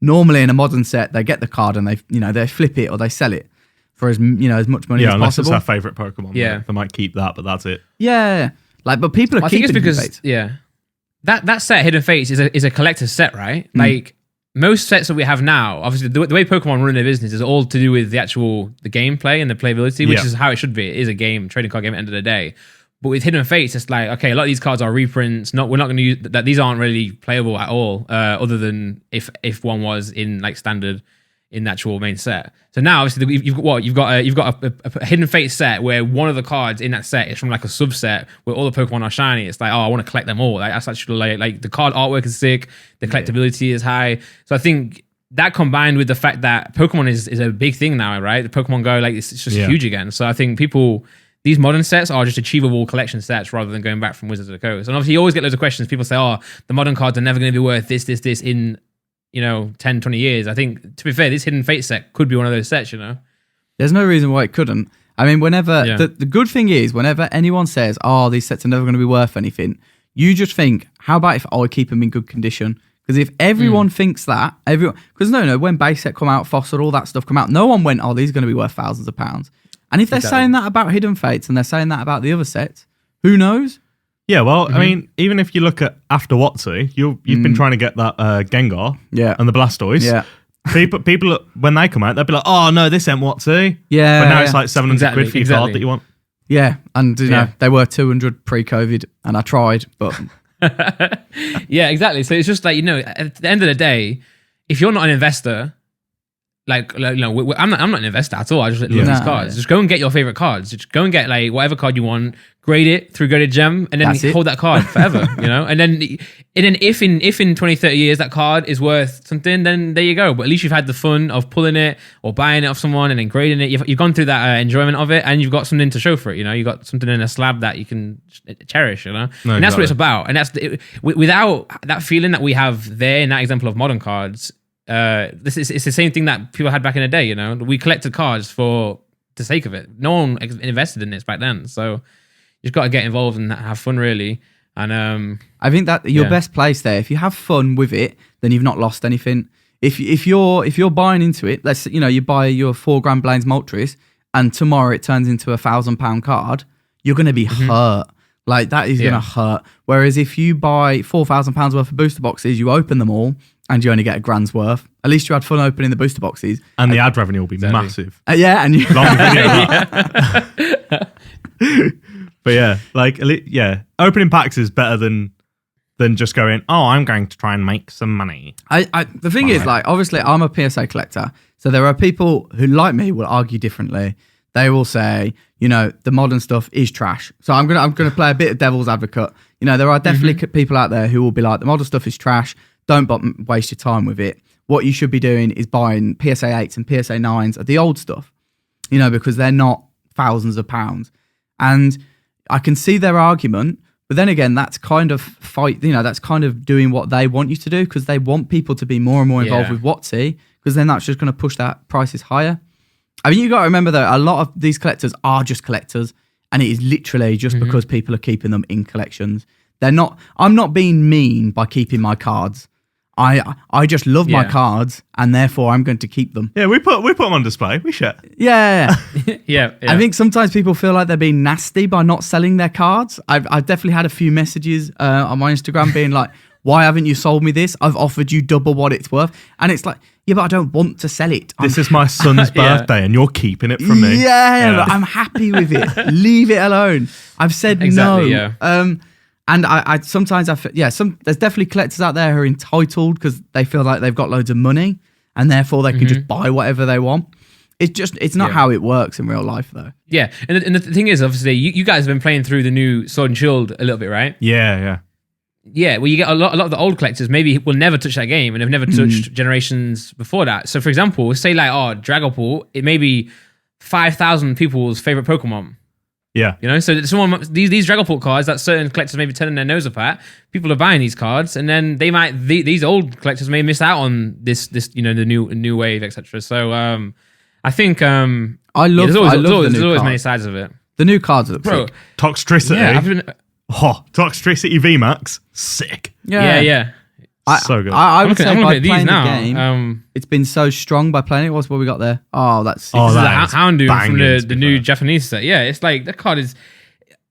Speaker 3: Normally in a modern set, they get the card and they flip it or they sell it for as much money as possible.
Speaker 2: Yeah, unless it's their favorite Pokemon. Yeah. They might keep that, but that's it.
Speaker 3: Yeah. Like, but people are keeping Hidden Fates.
Speaker 1: Yeah. That set, Hidden Fates, is a collector's set, right? Like, most sets that we have now, obviously, the way Pokemon run their business is all to do with the gameplay and the playability, which is how it should be. It is a game, trading card game at the end of the day. But with Hidden Fates, it's like, okay, a lot of these cards are reprints. We're not going to use that. These aren't really playable at all, other than if one was in like standard in the actual main set. So now, obviously, you've got a Hidden Fate set where one of the cards in that set is from like a subset where all the Pokemon are shiny. It's like, oh, I want to collect them all. Like, that's actually like the card artwork is sick, the collectability is high. So I think that combined with the fact that Pokemon is a big thing now, right? The Pokemon Go, like it's just huge again. So I think these modern sets are just achievable collection sets rather than going back from Wizards of the Coast. And obviously, you always get loads of questions. People say, oh, the modern cards are never going to be worth this in 10, 20 years. I think, to be fair, this Hidden Fate set could be one of those sets, you know?
Speaker 3: There's no reason why it couldn't. I mean, the good thing is, whenever anyone says, oh, these sets are never going to be worth anything, you just think, how about if I keep them in good condition? Because if everyone thinks that, because when base set come out, Fossil, all that stuff come out, no one went, oh, these are going to be worth thousands of pounds. And if they're saying that about Hidden Fates and they're saying that about the other sets, who knows?
Speaker 2: Yeah, well, I mean, even if you look at after WotC, you've been trying to get that Gengar and the Blastoise. Yeah. People, when they come out, they'll be like, oh, no, this ain't WotC. Yeah. But now it's like 700 quid for your card that you want.
Speaker 3: Yeah, and you know, they were 200 pre-COVID, and I tried, but...
Speaker 1: Yeah, exactly. So it's just like, at the end of the day, if you're not an investor, I'm not an investor at all. I just love these cards. Just go and get your favorite cards. Just go and get like whatever card you want, grade it through GradedGem, and then hold that card forever. And then if in 20, 30 years that card is worth something, then there you go. But at least you've had the fun of pulling it or buying it off someone and then grading it. You've gone through that enjoyment of it, and you've got something to show for it. You got something in a slab that you can cherish. And that's what it's about. And that's without that feeling that we have there in that example of modern cards. It's the same thing that people had back in the day. We collected cards for the sake of it. No one invested in this back then, so you just got to get involved and have fun, really. And
Speaker 3: I think that your best place there, if you have fun with it, then you've not lost anything. If you're buying into it, let's you buy your $4,000 Blaine's Moltres, and tomorrow it turns into £1,000 card, you're going to be hurt. Like that is going to hurt. Whereas if you buy £4,000 worth of booster boxes, you open them all, and you only get £1,000's worth. At least you had fun opening the booster boxes.
Speaker 2: And the ad revenue will be massive.
Speaker 3: And you...
Speaker 2: Long video. But opening packs is better than just going, I'm going to try and make some money.
Speaker 3: The thing is, obviously I'm a PSA collector. So there are people who, like me, will argue differently. They will say, the modern stuff is trash. So I'm gonna play a bit of devil's advocate. There are definitely people out there who will be like, the modern stuff is trash. Don't waste your time with it. What you should be doing is buying PSA 8s and PSA 9s of the old stuff, because they're not thousands of pounds. And I can see their argument, but then again, that's kind of that's kind of doing what they want you to do, because they want people to be more and more involved with WotC, because then that's just going to push that prices higher. I mean, you got to remember though, a lot of these collectors are just collectors, and it is literally just because people are keeping them in collections. I'm not being mean by keeping my cards. I just love my cards, and therefore I'm going to keep them.
Speaker 2: Yeah, we put them on display. We share.
Speaker 3: Yeah.
Speaker 1: Yeah.
Speaker 3: I think sometimes people feel like they're being nasty by not selling their cards. I've definitely had a few messages on my Instagram being like, "Why haven't you sold me this? I've offered you double what it's worth." And it's like, yeah, but I don't want to sell it.
Speaker 2: This is my son's birthday, and you're keeping it from me.
Speaker 3: Yeah, but I'm happy with it. Leave it alone. I've said no.
Speaker 1: Yeah.
Speaker 3: And I sometimes there's definitely collectors out there who are entitled because they feel like they've got loads of money and therefore they can just buy whatever they want. It's not how it works in real life though.
Speaker 1: Yeah, and the thing is, obviously, you guys have been playing through the new Sword and Shield a little bit, right?
Speaker 2: Yeah.
Speaker 1: Yeah, well, you get a lot of the old collectors maybe will never touch that game and have never touched generations before that. So, for example, say like, Dragapult, it may be 5,000 people's favorite Pokemon.
Speaker 2: Yeah.
Speaker 1: So these Dragapult cards that certain collectors may be turning their nose up at, people are buying these cards, and then they might these old collectors may miss out on this the new wave, etc. So I think there's always many sides of it.
Speaker 3: The new cards look sick.
Speaker 2: Toxtricity.
Speaker 1: Yeah,
Speaker 2: Toxtricity VMAX, sick.
Speaker 1: Yeah.
Speaker 3: So good. I would say by playing the game, it's been so strong by playing it. What's what we got there? Oh, that's sick.
Speaker 1: This is a Houndoom from the new Japanese set. Yeah, it's like the card is.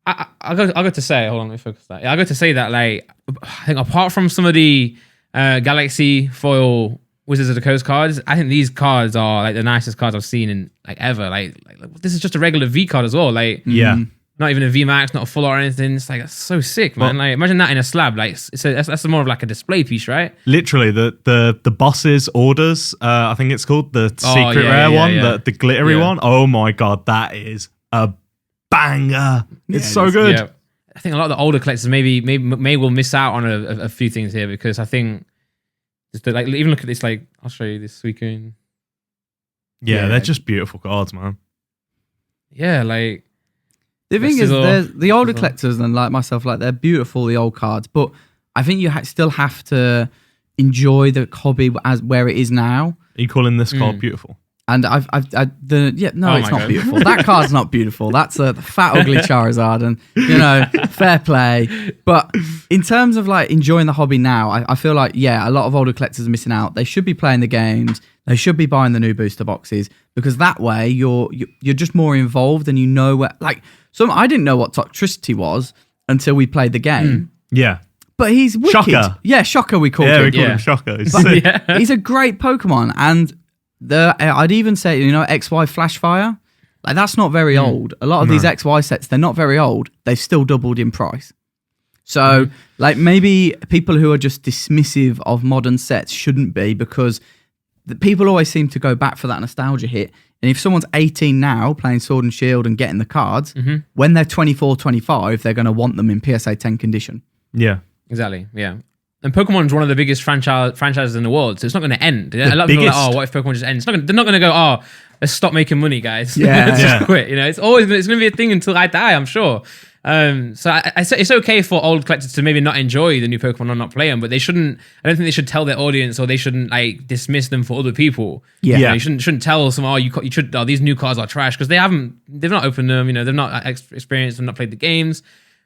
Speaker 1: I got to say, hold on, let me focus that. I got to say that, like, I think apart from some of the Galaxy foil Wizards of the Coast cards, I think these cards are like the nicest cards I've seen in like ever. Like this is just a regular V card as well. Like, not even a VMAX, not a full art or anything. It's like, that's so sick, man. Like, imagine that in a slab. Like, that's more of like a display piece, right?
Speaker 2: Literally, the boss's orders. I think it's called the secret rare one, the glittery one. Oh my god, that is a banger! It's so good. Yeah.
Speaker 1: I think a lot of the older collectors may will miss out on a few things here, because I think like even look at this. Like, I'll show you this Suicune.
Speaker 2: Yeah, they're just beautiful cards, man.
Speaker 1: Yeah, like.
Speaker 3: The thing is, the older collectors and like myself, like they're beautiful, the old cards, but I think you still have to enjoy the hobby as where it is now.
Speaker 2: Are you calling this card beautiful?
Speaker 3: And it's not beautiful. That card's not beautiful. That's a fat, ugly Charizard, and fair play. But in terms of like enjoying the hobby now, I feel like a lot of older collectors are missing out. They should be playing the games. They should be buying the new booster boxes, because that way you're just more involved and you know where. Like, I didn't know what Toxtricity was until we played the game.
Speaker 2: Yeah.
Speaker 3: But he's wicked.
Speaker 2: Shocker.
Speaker 3: Yeah, Shocker we called him.
Speaker 2: We called him Shocker.
Speaker 3: He's a great Pokemon. And I'd even say, XY Flashfire, like that's not very old. A lot of these XY sets, they're not very old. They've still doubled in price. So like maybe people who are just dismissive of modern sets shouldn't be, because people always seem to go back for that nostalgia hit. And if someone's 18 now playing Sword and Shield and getting the cards, when they're 24, 25, they're going to want them in PSA 10 condition.
Speaker 2: Yeah.
Speaker 1: Exactly, yeah. And Pokemon's one of the biggest franchises in the world, so it's not going to end. A lot of people are like, what if Pokemon just ends? They're not going to go, let's stop making money, guys. Let's just quit. It's always going to be a thing until I die, I'm sure. So I say it's okay for old collectors to maybe not enjoy the new Pokemon or not play them, but they shouldn't. I don't think they should tell their audience, or they shouldn't dismiss them for other people.
Speaker 3: Yeah,
Speaker 1: you shouldn't tell some. You should. These new cards are trash because they've not opened them. They've not experienced. They've not played the games.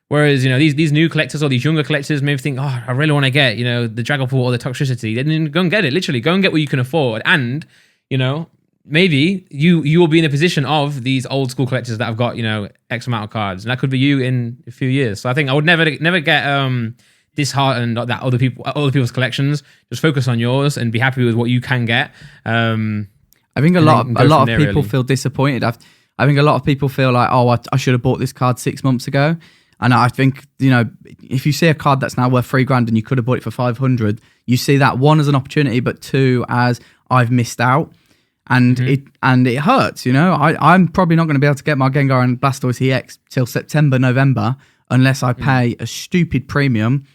Speaker 1: Whereas these new collectors or these younger collectors maybe think, I really want to get the Dragapult or the Toxtricity. Then go and get it. Literally, go and get what you can afford, and maybe you will be in a position of these old school collectors that have got X amount of cards, and that could be you in a few years. So I think I would never get disheartened that other people's collections. Just focus on yours and be happy with what you can get.
Speaker 3: I think a lot of people feel disappointed. I think a lot of people feel like, I should have bought this card 6 months ago. And I think if you see a card that's now worth $3,000 and you could have bought it for 500, you see that one as an opportunity, but two as I've missed out. And it hurts, I'm probably not going to be able to get my Gengar and Blastoise EX till September, November, unless I pay a stupid premium.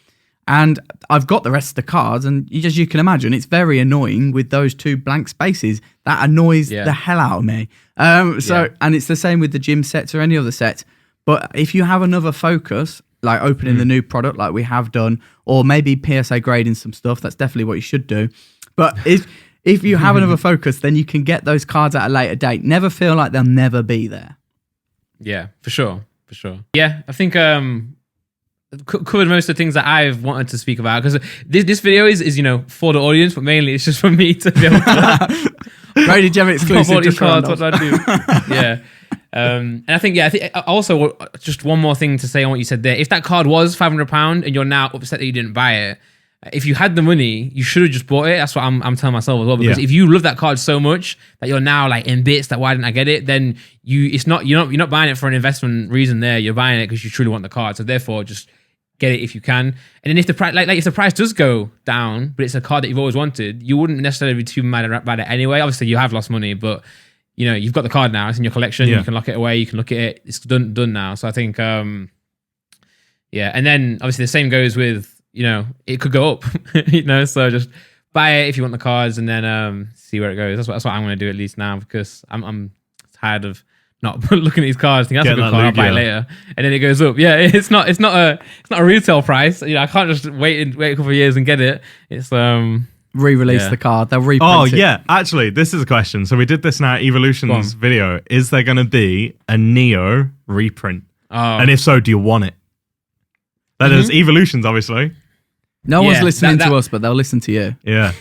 Speaker 3: And I've got the rest of the cards, and as you can imagine, it's very annoying with those two blank spaces. That annoys the hell out of me. And it's the same with the gym sets or any other set. But if you have another focus, like opening the new product like we have done, or maybe PSA grading some stuff, that's definitely what you should do. But if you have another focus, then you can get those cards at a later date. Never feel like they'll never be there.
Speaker 1: Yeah, for sure. Yeah, I think covered most of the things that I've wanted to speak about, because this video is for the audience, but mainly it's just for me to be able to
Speaker 3: GradedGem exclusive to
Speaker 1: cards, what do I do? Yeah. And I think also just one more thing to say on what you said there. If that card was £500 and you're now upset that you didn't buy it, if you had the money, you should have just bought it. That's what I'm telling myself as well. Because if you love that card so much that you're now in bits that why didn't I get it, then you're not buying it for an investment reason there. You're buying it because you truly want the card. So therefore, just get it if you can. And then if the price if the price does go down, but it's a card that you've always wanted, you wouldn't necessarily be too mad about it anyway. Obviously, you have lost money, but you've got the card now. It's in your collection. You can lock it away. You can look at it. It's done now. So I think, And then obviously the same goes with, it could go up, so just buy it if you want the cards and then see where it goes. That's what I'm going to do at least now, because I'm tired of not looking at these cards. Thinking that's a good card. I'll buy it later, and then it goes up. Yeah, it's not a retail price. I can't just wait a couple of years and get it. It's
Speaker 3: re-release the card. They'll reprint it.
Speaker 2: Yeah. Actually, this is a question. So we did this in our Evolutions video. Is there going to be a Neo reprint? And if so, do you want it? That is Evolutions, obviously.
Speaker 3: No one's listening to us, but they'll listen to you.
Speaker 2: Yeah.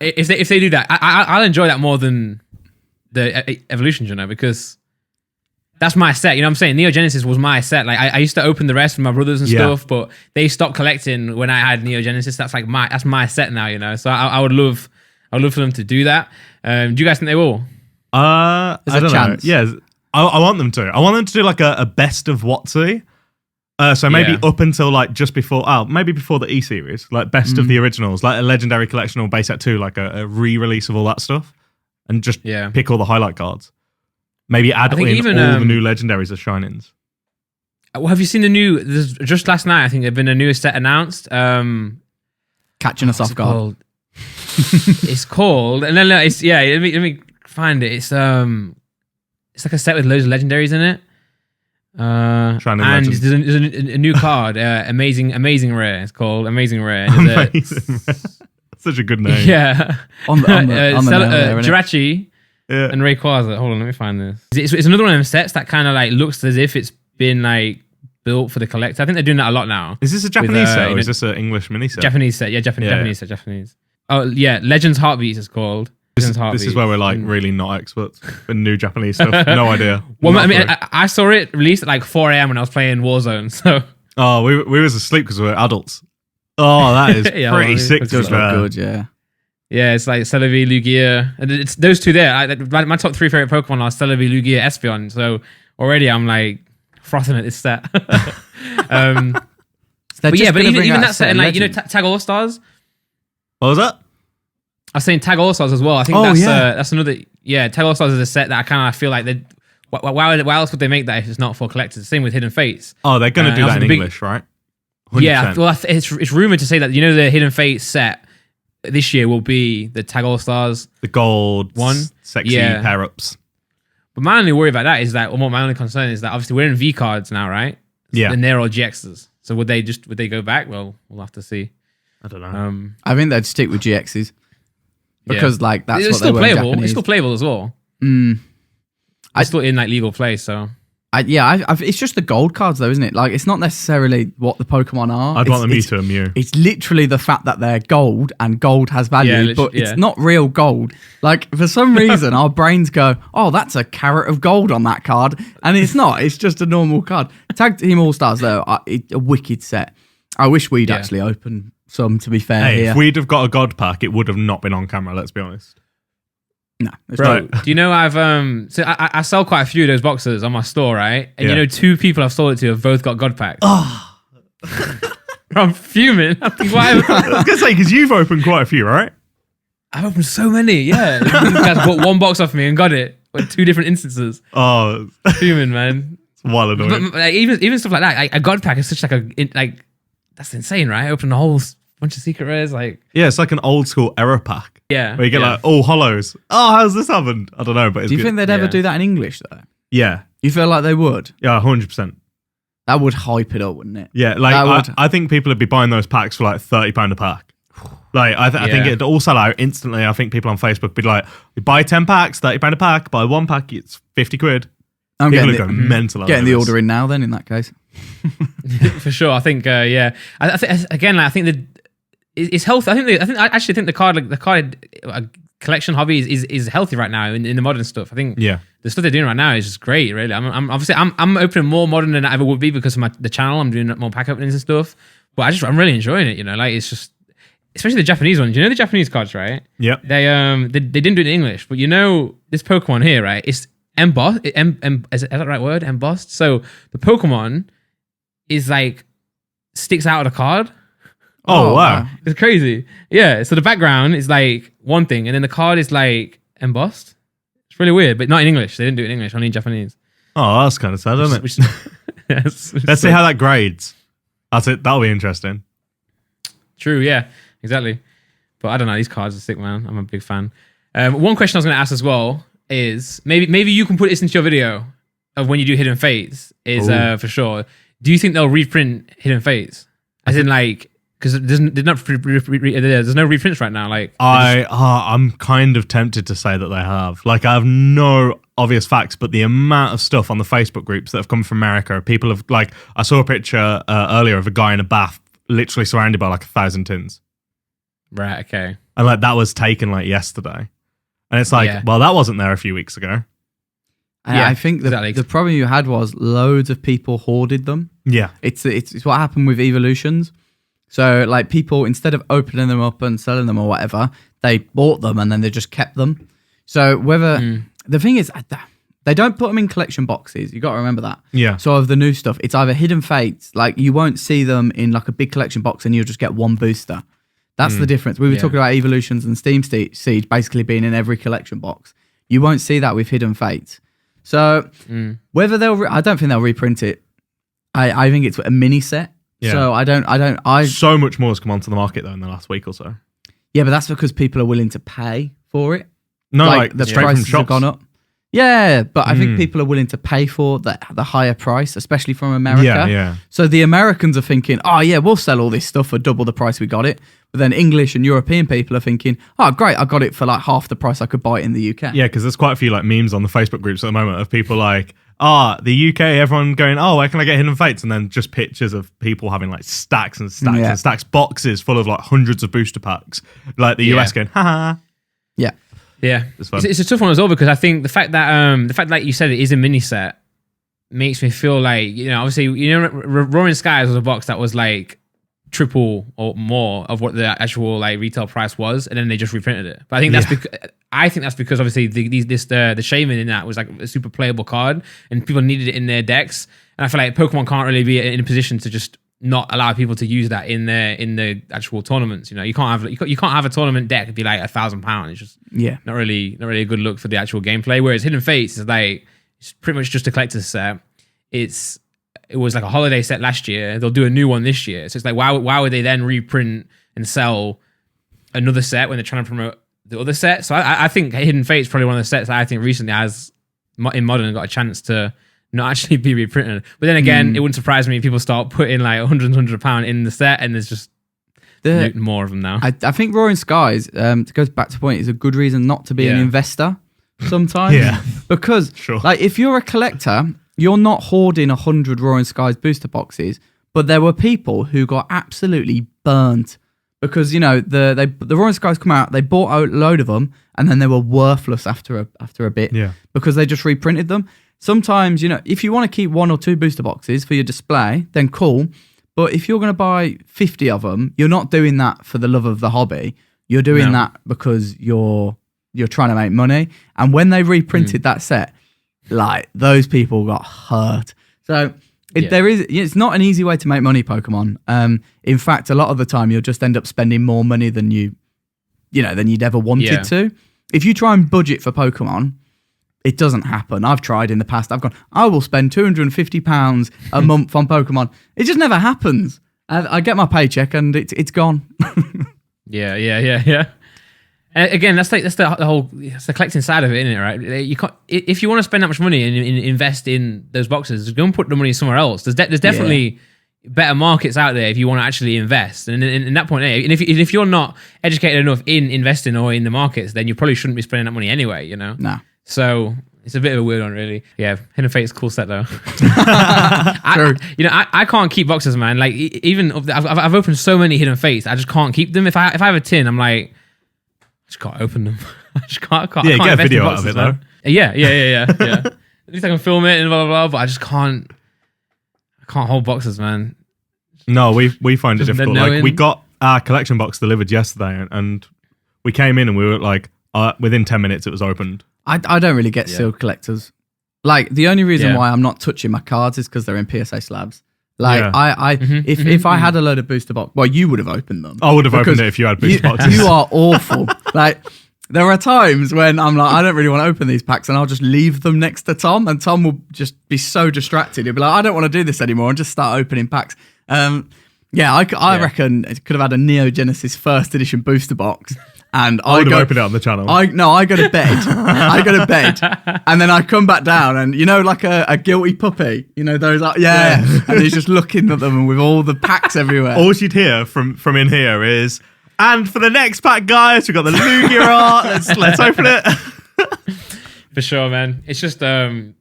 Speaker 1: If they do that, I'll enjoy that more than the Evolutions, because that's my set. You know what I'm saying? Neo Genesis was my set. I used to open the rest with my brothers and stuff, but they stopped collecting when I had Neo Genesis. That's that's my set now, So I would love for them to do that. Do you guys think they will?
Speaker 2: I don't know. Yeah, I want them to. I want them to do a best of Watsy. So maybe up until just before, maybe before the E-Series, best of the originals, a Legendary Collection or base set 2, a re-release of all that stuff, and just pick all the highlight cards. Maybe add in even, all the new Legendaries as Shinings.
Speaker 1: Have you seen the new, just last night, I think there's been a new set announced.
Speaker 3: Catching us off guard.
Speaker 1: It's called, and then let me find it. It's like a set with loads of Legendaries in it. And there's a new card, amazing rare. It's called Amazing Rare.
Speaker 2: Such a good name.
Speaker 1: Yeah,
Speaker 3: on the
Speaker 1: Jirachi and Rayquaza. Hold on, let me find this. It's another one of them sets that kind of looks as if it's been built for the collector. I think they're doing that a lot now.
Speaker 2: Is this a Japanese set or is this an English mini set?
Speaker 1: Japanese set, Japanese. Oh yeah, Legends Heartbeats is called.
Speaker 2: This is where we're really not experts in new Japanese stuff. No idea.
Speaker 1: Well, I saw it released at 4 a.m. when I was playing Warzone. So
Speaker 2: we was asleep because we were adults. Oh, that is pretty sick.
Speaker 3: It does look good, yeah.
Speaker 1: Yeah, it's Celebi, Lugia, and it's those two there. My top 3 favorite Pokemon are Celebi, Lugia, Espeon. So already I'm frothing at this set. But even that set, and Tag All Stars.
Speaker 2: What was that?
Speaker 1: I was saying Tag All Stars as well. I think that's another. Yeah, Tag All Stars is a set that I kind of feel like they. Why else would they make that if it's not for collectors? Same with Hidden Fates.
Speaker 2: Oh, they're going to do that in English, right? 100%.
Speaker 1: Yeah, well, it's rumored to say that the Hidden Fates set this year will be the Tag All Stars,
Speaker 2: the gold one, sexy pair ups. But
Speaker 1: my only worry about that is that, or my only concern is that obviously we're in V cards now, right?
Speaker 2: Yeah,
Speaker 1: and they're all GXs. So would they go back? Well, we'll have to see.
Speaker 2: I don't know.
Speaker 3: I think they'd stick with GXs because like that's what
Speaker 1: still
Speaker 3: they
Speaker 1: playable.
Speaker 3: were in Japanese.
Speaker 1: It's still playable as well. It's still in like legal play, so.
Speaker 3: It's just the gold cards though, isn't it? Like, it's not necessarily what the Pokemon are.
Speaker 2: I'd want the Mewtwo and Mew.
Speaker 3: It's literally the fact that they're gold and gold has value, but it's not real gold. Like, for some reason, our brains go, oh, that's a carat of gold on that card. And it's not. It's just a normal card. Tag Team All-Stars, though, a wicked set. I wish we'd actually open some, to be fair.
Speaker 2: If we'd have got a God pack, it would have not been on camera, let's be honest.
Speaker 3: No,
Speaker 1: bro. Do you know I've so I sell quite a few of those boxes on my store, right? And 2 people I've sold it to have both got God packs.
Speaker 2: Oh,
Speaker 1: I'm fuming. I
Speaker 2: was gonna say because you've opened quite a few, right?
Speaker 1: I've opened so many. Yeah, these guys bought one box off me and got it with 2 different instances.
Speaker 2: Oh,
Speaker 1: fuming, man.
Speaker 2: It's wild annoying.
Speaker 1: But like, even stuff like that, a God pack is such like that's insane, right? I opened a whole bunch of secret rares,
Speaker 2: it's like an old school error pack.
Speaker 1: Yeah,
Speaker 2: where you get like all hollows. Oh, how's this happened? I don't know, but
Speaker 3: do you think they'd ever do that in English though?
Speaker 2: Yeah,
Speaker 3: you feel like they would?
Speaker 2: Yeah, 100%.
Speaker 3: That would hype it up, wouldn't it?
Speaker 2: Yeah, like I think people would be buying those packs for like £30 a pack. Like I think it'd all sell out instantly. I think people on Facebook would be like, you buy 10 packs, £30 a pack. Buy 1 pack, it's 50 quid.
Speaker 3: I'm
Speaker 2: people are going mental.
Speaker 3: Getting the order in now. Then in that case,
Speaker 1: for sure. I think I think again, I think that. It's healthy. I actually think the card collection hobby is healthy right now in the modern stuff. I think the stuff they're doing right now is just great. Really, I'm opening more modern than I ever would be because of the channel. I'm doing more pack openings and stuff. But I'm really enjoying it. Like it's just, especially the Japanese ones. You know the Japanese cards, right?
Speaker 2: Yeah.
Speaker 1: They didn't do it in English, but this Pokemon here, right? It's embossed. Is that the right word? Embossed. So the Pokemon is like sticks out of the card.
Speaker 2: Oh, wow.
Speaker 1: It's crazy. Yeah, so the background is like one thing, and then the card is like embossed. It's really weird, but not in English. They didn't do it in English, only in Japanese.
Speaker 2: Oh, that's kind of sad, isn't it? Let's see how that grades. That's it. That'll be interesting.
Speaker 1: True, yeah, exactly. But I don't know, these cards are sick, man. I'm a big fan. One question I was going to ask as well is, maybe you can put this into your video of when you do Hidden Fates, is for sure. Do you think they'll reprint Hidden Fates? As in like... Because there's no reprints right now. Like
Speaker 2: I'm kind of tempted to say that they have. Like I have no obvious facts, but the amount of stuff on the Facebook groups that have come from America, people have like. I saw a picture earlier of a guy in a bath, literally surrounded by like 1,000 tins.
Speaker 1: Right. Okay.
Speaker 2: And like that was taken like yesterday, and it's like, well, that wasn't there a few weeks ago.
Speaker 3: I think the problem you had was loads of people hoarded them.
Speaker 2: Yeah,
Speaker 3: it's what happened with evolutions. So, like, people, instead of opening them up and selling them or whatever, they bought them and then they just kept them. So, the thing is, they don't put them in collection boxes. You got to remember that.
Speaker 2: Yeah.
Speaker 3: So, of the new stuff, it's either Hidden Fates, like, you won't see them in, like, a big collection box and you'll just get one booster. That's the difference. We were talking about Evolutions and Steam Siege basically being in every collection box. You won't see that with Hidden Fates. So, whether I don't think they'll reprint it. I think it's a mini set. Yeah. So
Speaker 2: so much more has come onto the market though in the last week or so.
Speaker 3: Yeah, but that's because people are willing to pay for it.
Speaker 2: No, like
Speaker 3: the prices have gone up. Yeah, but I think people are willing to pay for the higher price, especially from America.
Speaker 2: Yeah.
Speaker 3: So the Americans are thinking, oh yeah, we'll sell all this stuff for double the price we got it. But then English and European people are thinking, oh great, I got it for like half the price I could buy it in the UK.
Speaker 2: Yeah, because there's quite a few like memes on the Facebook groups at the moment of people like, the UK, everyone going, oh, where can I get Hidden Fates? And then just pictures of people having like stacks and stacks and stacks, boxes full of like hundreds of booster packs. Like the US going, haha.
Speaker 3: Yeah.
Speaker 1: Yeah. It's a tough one as well because I think the fact that like you said it is a mini set makes me feel like, obviously, Roaring Skies was a box that was like triple or more of what the actual like retail price was, and then they just reprinted it. But I think that's because obviously the Shaman in that was like a super playable card, and people needed it in their decks. And I feel like Pokemon can't really be in a position to just not allow people to use that in the actual tournaments. You can't have a tournament deck and be like £1,000. It's just not really a good look for the actual gameplay. Whereas Hidden Fates is like, it's pretty much just a collector's set. It was like a holiday set last year. They'll do a new one this year. So it's like, why would they then reprint and sell another set when they're trying to promote the other set? So I think Hidden Fate is probably one of the sets that I think recently has in Modern got a chance to not actually be reprinted. But then again, it wouldn't surprise me if people start putting like £100 in the set, and there's just more of them now.
Speaker 3: I think Roaring Skies, to go back to the point, is a good reason not to be an investor sometimes. Because like if you're a collector, you're not hoarding 100 Roaring Skies booster boxes, but there were people who got absolutely burnt because, the Roaring Skies come out, they bought a load of them, and then they were worthless after a bit because they just reprinted them. Sometimes, if you want to keep 1 or 2 booster boxes for your display, then cool. But if you're going to buy 50 of them, you're not doing that for the love of the hobby. You're doing that because you're trying to make money. And when they reprinted that set, like those people got hurt. So it's not an easy way to make money, Pokemon. In fact, a lot of the time you'll just end up spending more money than you'd ever wanted to. If you try and budget for Pokemon, it doesn't happen. I've tried in the past. I've gone, I will spend £250 a month on Pokemon. It just never happens. I get my paycheck and it's gone.
Speaker 1: Yeah. Again, that's the collecting side of it, isn't it? Right? You can't, if you want to spend that much money and invest in those boxes, go and put the money somewhere else. There's definitely better markets out there if you want to actually invest. And in that point, and if you're not educated enough in investing or in the markets, then you probably shouldn't be spending that money anyway.
Speaker 3: No.
Speaker 1: So it's a bit of a weird one, really. Yeah, Hidden Fate's a cool set though. I can't keep boxes, man. Like even I've opened so many Hidden Fates, I just can't keep them. If I have a tin, I'm like, I just can't open them. I can't
Speaker 2: get a video out of it though.
Speaker 1: Yeah. At least I can film it and blah blah blah. But I just can't. I can't hold boxes, man.
Speaker 2: No, we find it difficult. Like we got our collection box delivered yesterday, and we came in and we were like, within 10 minutes it was opened.
Speaker 3: I don't really get sealed collectors. Like the only reason why I'm not touching my cards is because they're in PSA slabs. Like if I had a load of booster box, well, you would have opened them.
Speaker 2: I would have opened it if you had booster boxes.
Speaker 3: You are awful. Like there are times when I'm like, I don't really want to open these packs, and I'll just leave them next to Tom, and Tom will just be so distracted. He'll be like, I don't want to do this anymore, and just start opening packs. I reckon it could have had a Neo Genesis first edition booster box. And
Speaker 2: I would have opened it on the channel.
Speaker 3: I go to bed. And then I come back down, and like a guilty puppy, those like, and he's just looking at them with all the packs everywhere.
Speaker 2: All you'd hear from in here is, and for the next pack, guys, we've got the Lugia art. Let's open it.
Speaker 1: For sure, man. It's just I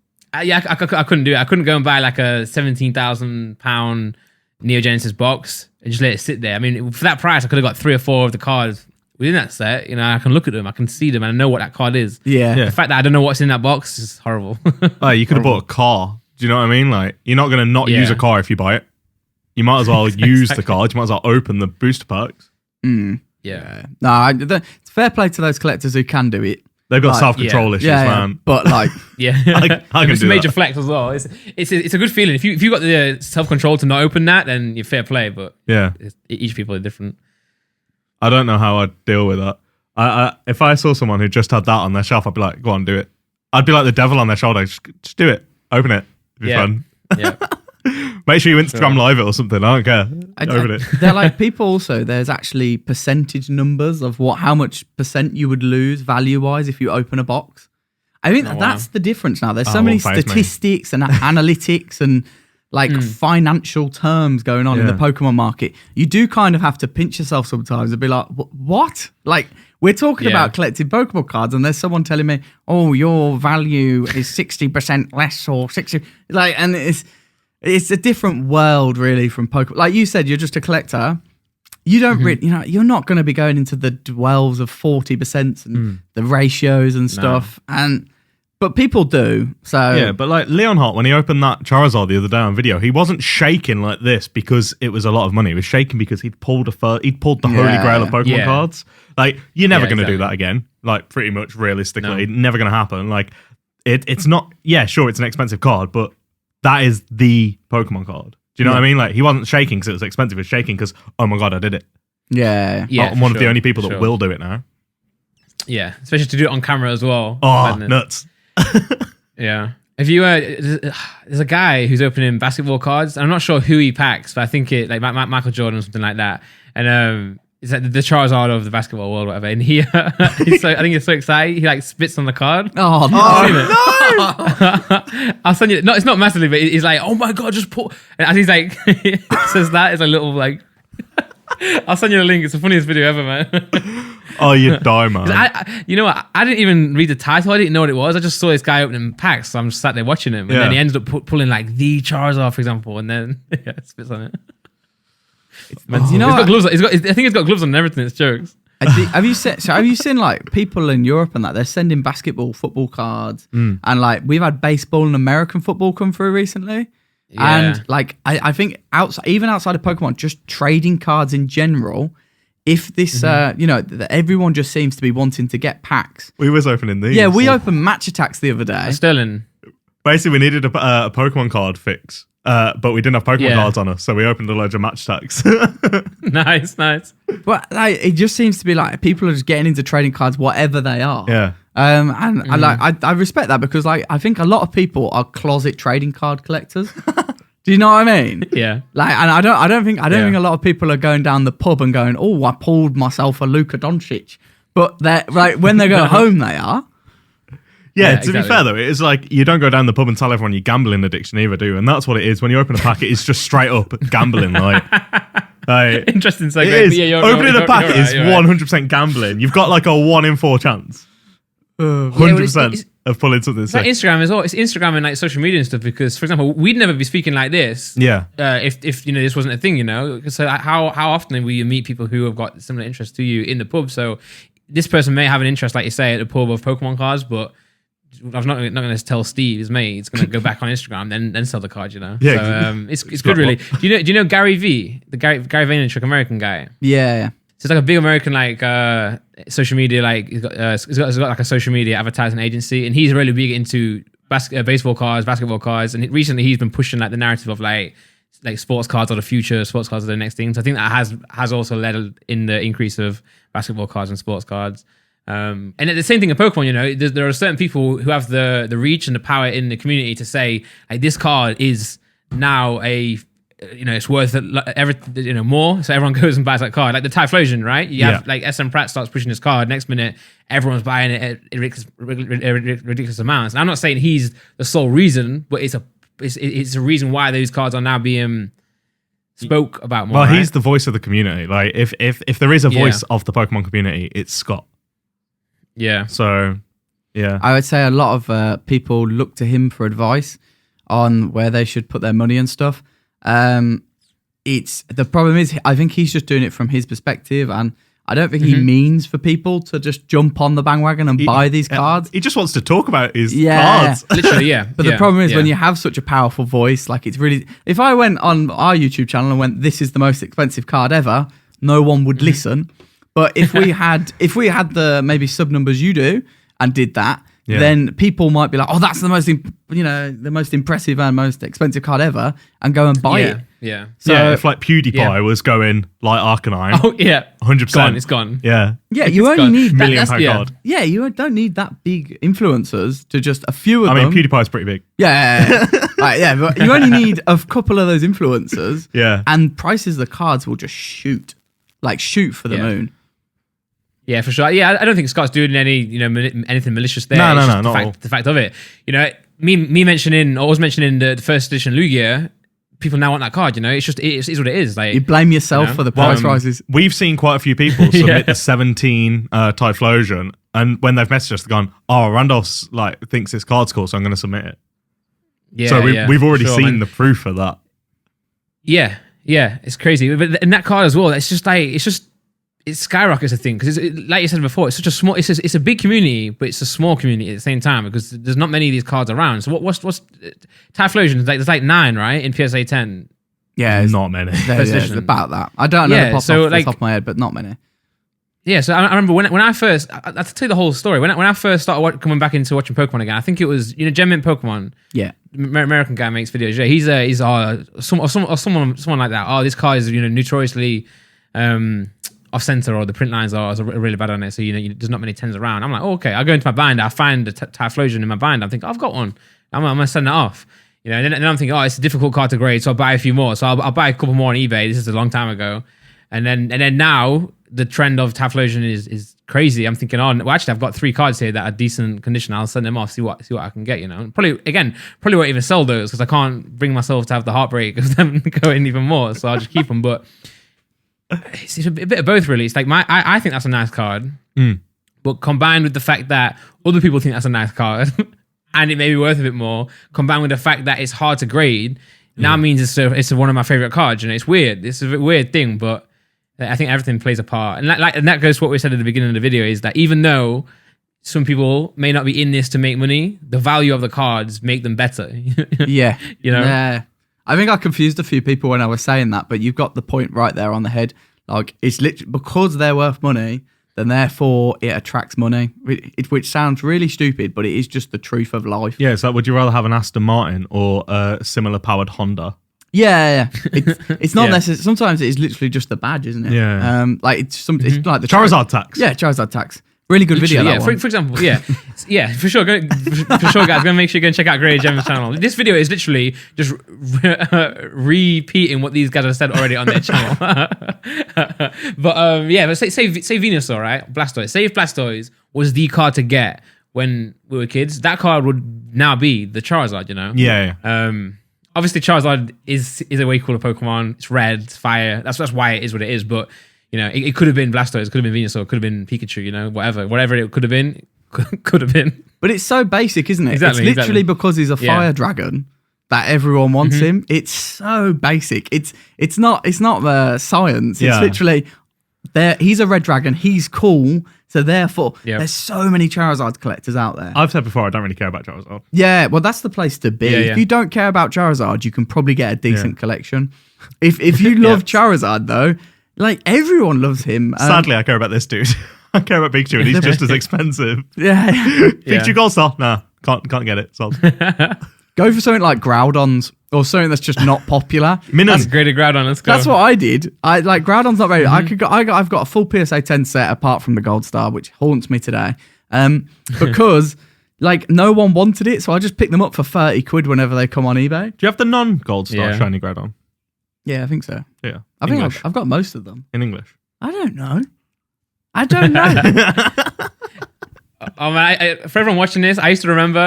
Speaker 1: couldn't do it. I couldn't go and buy like a £17,000 Neo Genesis box and just let it sit there. I mean, for that price, I could have got 3 or 4 of the cards within that set. I can look at them, I can see them, and I know what that card is.
Speaker 3: Yeah.
Speaker 1: The fact that I don't know what's in that box is horrible.
Speaker 2: You could have bought a car. Do you know what I mean? Like, you're not going to use a car if you buy it. You might as well use the card. You might as well open the booster packs.
Speaker 1: Yeah.
Speaker 3: No, it's fair play to those collectors who can do it.
Speaker 2: They've got self-control issues, man.
Speaker 3: But like,
Speaker 2: I can
Speaker 1: it's
Speaker 2: do
Speaker 1: a major
Speaker 2: that.
Speaker 1: flex as well. It's a good feeling. If you got the self-control to not open that, then you're fair play. But each people are different.
Speaker 2: I don't know how I'd deal with that. If I saw someone who just had that on their shelf, I'd be like, go on, do it. I'd be like the devil on their shoulder. Just do it. Open it. It'd be fun.
Speaker 1: Yeah.
Speaker 2: Make sure you Instagram live it or something. I don't care. Open it.
Speaker 3: They're like people also, there's actually percentage numbers of how much percent you would lose value-wise if you open a box. I think that's the difference now. There's so many statistics and analytics and financial terms going on in the Pokemon market. You do kind of have to pinch yourself sometimes and be like, what? Like, we're talking about collecting Pokemon cards, and there's someone telling me, oh, your value is 60% less or 60. And it's a different world, really, from Pokemon. Like you said, you're just a collector. You don't really, you're not going to be going into the dwells of 40% and the ratios and stuff. But people do. So
Speaker 2: yeah, but like Leonhardt, when he opened that Charizard the other day on video, he wasn't shaking like this because it was a lot of money. He was shaking because he'd pulled the holy grail of Pokemon cards. Like, you're never going to do that again. Like, pretty much realistically, never going to happen. Like, it's not. Yeah, sure, it's an expensive card, but that is the Pokemon card. Do you know what I mean? Like, he wasn't shaking because it was expensive. He was shaking because, oh my God, I did it.
Speaker 3: Yeah.
Speaker 2: I'm one of the only people that will do it now.
Speaker 1: Yeah, especially to do it on camera as well.
Speaker 2: Oh, nuts.
Speaker 1: Yeah. If you there's a guy who's opening basketball cards. I'm not sure who he packs, but I think it like Michael Jordan or something like that. And it's like the Charizard of the basketball world, or whatever. And he, I think he's so excited. He like spits on the card.
Speaker 3: Oh
Speaker 1: no! I'll send you. No, it's not massively, but he's like, "Oh my God, just put." And as he's like, says that, it's a little like. I'll send you the link. It's the funniest video ever, man.
Speaker 2: Oh, you die, man.
Speaker 1: You know what? I didn't even read the title. I didn't know what it was. I just saw this guy opening packs, so I'm just sat there watching him. And then he ended up pulling like the Charizard, for example, and then spits on it. You know, he's got gloves. I think he's got gloves on and everything. It's jokes.
Speaker 3: Have you seen like people in Europe and that they're sending basketball, football cards, and like we've had baseball and American football come through recently. Yeah. And like I think even outside of Pokemon, just trading cards in general. If this, everyone just seems to be wanting to get packs.
Speaker 2: We was opening these.
Speaker 3: Yeah, we opened Match Attacks the other day.
Speaker 1: Sterling.
Speaker 2: Basically, we needed a Pokemon card fix, but we didn't have Pokemon cards on us, so we opened a load of Match Attacks.
Speaker 1: Nice.
Speaker 3: But like, it just seems to be like people are just getting into trading cards, whatever they are.
Speaker 2: Yeah.
Speaker 3: I respect that because like I think a lot of people are closet trading card collectors. Do you know what I mean?
Speaker 1: Yeah.
Speaker 3: Like, and I don't think a lot of people are going down the pub and going, "Oh, I pulled myself a Luka Doncic," but they're right when they go home, they are.
Speaker 2: Yeah, to be fair though, it is like you don't go down the pub and tell everyone your gambling addiction either, do you? And that's what it is. When you open a packet, it's just straight up gambling. Like
Speaker 1: interesting. So
Speaker 2: it is. Opening a packet is 100% gambling. You've got like a 1 in 4 chance. 100% of pulling something.
Speaker 1: It's like Instagram as well. It's Instagram and like social media and stuff. Because, for example, we'd never be speaking like this.
Speaker 2: Yeah.
Speaker 1: If this wasn't a thing, So how often will you meet people who have got similar interests to you in the pub? So this person may have an interest, like you say, at the pub of Pokemon cards, but I'm not going to tell Steve, his mate, he's going to go back on Instagram, then sell the card.
Speaker 2: Yeah.
Speaker 1: So it's good, really. Do you know Gary V, the Gary Vaynerchuk American guy?
Speaker 3: Yeah.
Speaker 1: So it's like a big American social media, like he's got like a social media advertising agency, and he's really big into baseball cards, basketball cards, and recently he's been pushing like the narrative of like sports cards are the future, sports cards are the next thing. So I think that has also led in the increase of basketball cards and sports cards. And the same thing in Pokemon, there are certain people who have the reach and the power in the community to say like this card is now it's worth more, so everyone goes and buys that card. Like the Typhlosion, right? You have like SM Pratt starts pushing his card. Next minute, everyone's buying it at ridiculous amounts. And I'm not saying he's the sole reason, but it's a reason why those cards are now being spoke about more.
Speaker 2: Well, he's the voice of the community. Like if there is a voice of the Pokemon community, it's Scott.
Speaker 1: Yeah.
Speaker 2: So, yeah,
Speaker 3: I would say a lot of people look to him for advice on where they should put their money and stuff. The problem is I think he's just doing it from his perspective, and I don't think he means for people to just jump on the bandwagon and buy these cards.
Speaker 2: He just wants to talk about his cards.
Speaker 1: Literally, yeah.
Speaker 3: But the problem is when you have such a powerful voice, like it's really, if I went on our YouTube channel and went, "This is the most expensive card ever," no one would listen. But if we had the maybe sub numbers you do and did that, then people might be like, "Oh, that's the most the most impressive and most expensive card ever," and go and buy it.
Speaker 1: Yeah.
Speaker 2: So if like PewDiePie was going like Arcanine, 100%,
Speaker 1: it's gone.
Speaker 2: Yeah.
Speaker 3: Yeah, you only need
Speaker 2: £1 million card.
Speaker 3: Yeah, you don't need that big influencers to just a few of them.
Speaker 2: I mean, PewDiePie's pretty big.
Speaker 3: Yeah. But you only need a couple of those influencers.
Speaker 2: Yeah.
Speaker 3: And prices of the cards will just shoot for the moon.
Speaker 1: Yeah, for sure. Yeah, I don't think Scott's doing anything malicious there.
Speaker 2: No,
Speaker 1: not
Speaker 2: at all.
Speaker 1: The fact of it, me mentioning the first edition Lugia, people now want that card. It's just it's what it is. Like
Speaker 3: you blame yourself for the price rises.
Speaker 2: We've seen quite a few people submit the 17 Typhlosion, and when they've messaged us, they've gone, "Oh, Randolph's like thinks this card's cool, so I'm going to submit it."
Speaker 1: Yeah,
Speaker 2: so we've already seen the proof of that.
Speaker 1: Yeah, it's crazy. But in that card as well, it skyrockets, I think, because like you said before, it's such a small. It's a big community, but it's a small community at the same time because there's not many of these cards around. So what's Typhlosion? There's like 9, right, in PSA 10.
Speaker 3: Yeah,
Speaker 2: not many.
Speaker 3: There's about that. I don't know the top of my head, but not many.
Speaker 1: Yeah, so I remember when I first, I'll tell you the whole story. When I first started coming back into watching Pokemon again, I think it was, Gem Mint Pokemon.
Speaker 3: Yeah.
Speaker 1: American guy makes videos. Yeah, he's someone like that. Oh, this card is, notoriously off center, or the print lines are really bad on it. So, there's not many 10s around. I'm like, oh, okay. I go into my binder, I find the Typhlosion in my binder. I'm thinking, I've got one. I'm going to send it off. And then I'm thinking, oh, it's a difficult card to grade, so I'll buy a few more. So I'll buy a couple more on eBay. This is a long time ago. And then now the trend of Typhlosion is crazy. I'm thinking, oh, well, actually, I've got 3 cards here that are decent condition. I'll send them off, see what I can get. Probably won't even sell those because I can't bring myself to have the heartbreak of them going even more. So I'll just keep them. But it's a bit of both, really. It's like I think that's a nice card, but combined with the fact that other people think that's a nice card, and it may be worth a bit more, combined with the fact that it's hard to grade, now means it's one of my favorite cards. It's weird. It's a weird thing, but I think everything plays a part. And that goes to what we said at the beginning of the video, is that even though some people may not be in this to make money, the value of the cards make them better.
Speaker 3: Yeah.
Speaker 1: Yeah.
Speaker 3: I think I confused a few people when I was saying that, but you've got the point right there on the head. Like, it's literally because they're worth money, then therefore it attracts money, which sounds really stupid, but it is just the truth of life.
Speaker 2: Yeah, so would you rather have an Aston Martin or a similar powered Honda?
Speaker 3: Yeah. It's not necessarily. Sometimes it is literally just the badge, isn't it?
Speaker 2: Yeah.
Speaker 3: It's like the
Speaker 2: Charizard tax.
Speaker 3: Yeah, Charizard tax. Really good video.
Speaker 1: Yeah,
Speaker 3: that
Speaker 1: for example, yeah, for sure. For sure, guys, make sure you go and check out GradedGem's channel. This video is literally just repeating what these guys have said already on their channel. But say Venusaur, right? Blastoise. Say if Blastoise was the card to get when we were kids, that card would now be the Charizard.
Speaker 2: Yeah.
Speaker 1: Obviously, Charizard is a way cooler Pokemon. It's red, it's fire. That's why it is what it is. But it could have been Blastoise, it could have been Venusaur, it could have been Pikachu. Whatever it could have been, could have been.
Speaker 3: But it's so basic, isn't it?
Speaker 1: Exactly,
Speaker 3: it's literally because he's a fire dragon that everyone wants him. It's so basic. It's not science. It's literally he's a red dragon. He's cool. So therefore, there's so many Charizard collectors out there.
Speaker 2: I've said before, I don't really care about Charizard.
Speaker 3: Yeah, well, that's the place to be. If you don't care about Charizard, you can probably get a decent collection. If you love Charizard, though, like, everyone loves him.
Speaker 2: Sadly, I care about this dude. I care about Pikachu, and he's just as expensive.
Speaker 3: Yeah.
Speaker 2: Pikachu Gold Star? Nah, can't get it. Sold.
Speaker 3: Go for something like Groudons, or something that's just not popular.
Speaker 1: That's graded Groudon. Let's go.
Speaker 3: That's what I did. Groudon's not very. I've got a full PSA 10 set apart from the Gold Star, which haunts me today. Because no one wanted it, so I just picked them up for 30 quid whenever they come on eBay.
Speaker 2: Do you have the non-Gold Star shiny Groudon?
Speaker 3: Yeah, I think so.
Speaker 2: Yeah.
Speaker 3: I think I've got most of them.
Speaker 2: In English?
Speaker 3: I don't know.
Speaker 1: Oh man! For everyone watching this, I used to remember.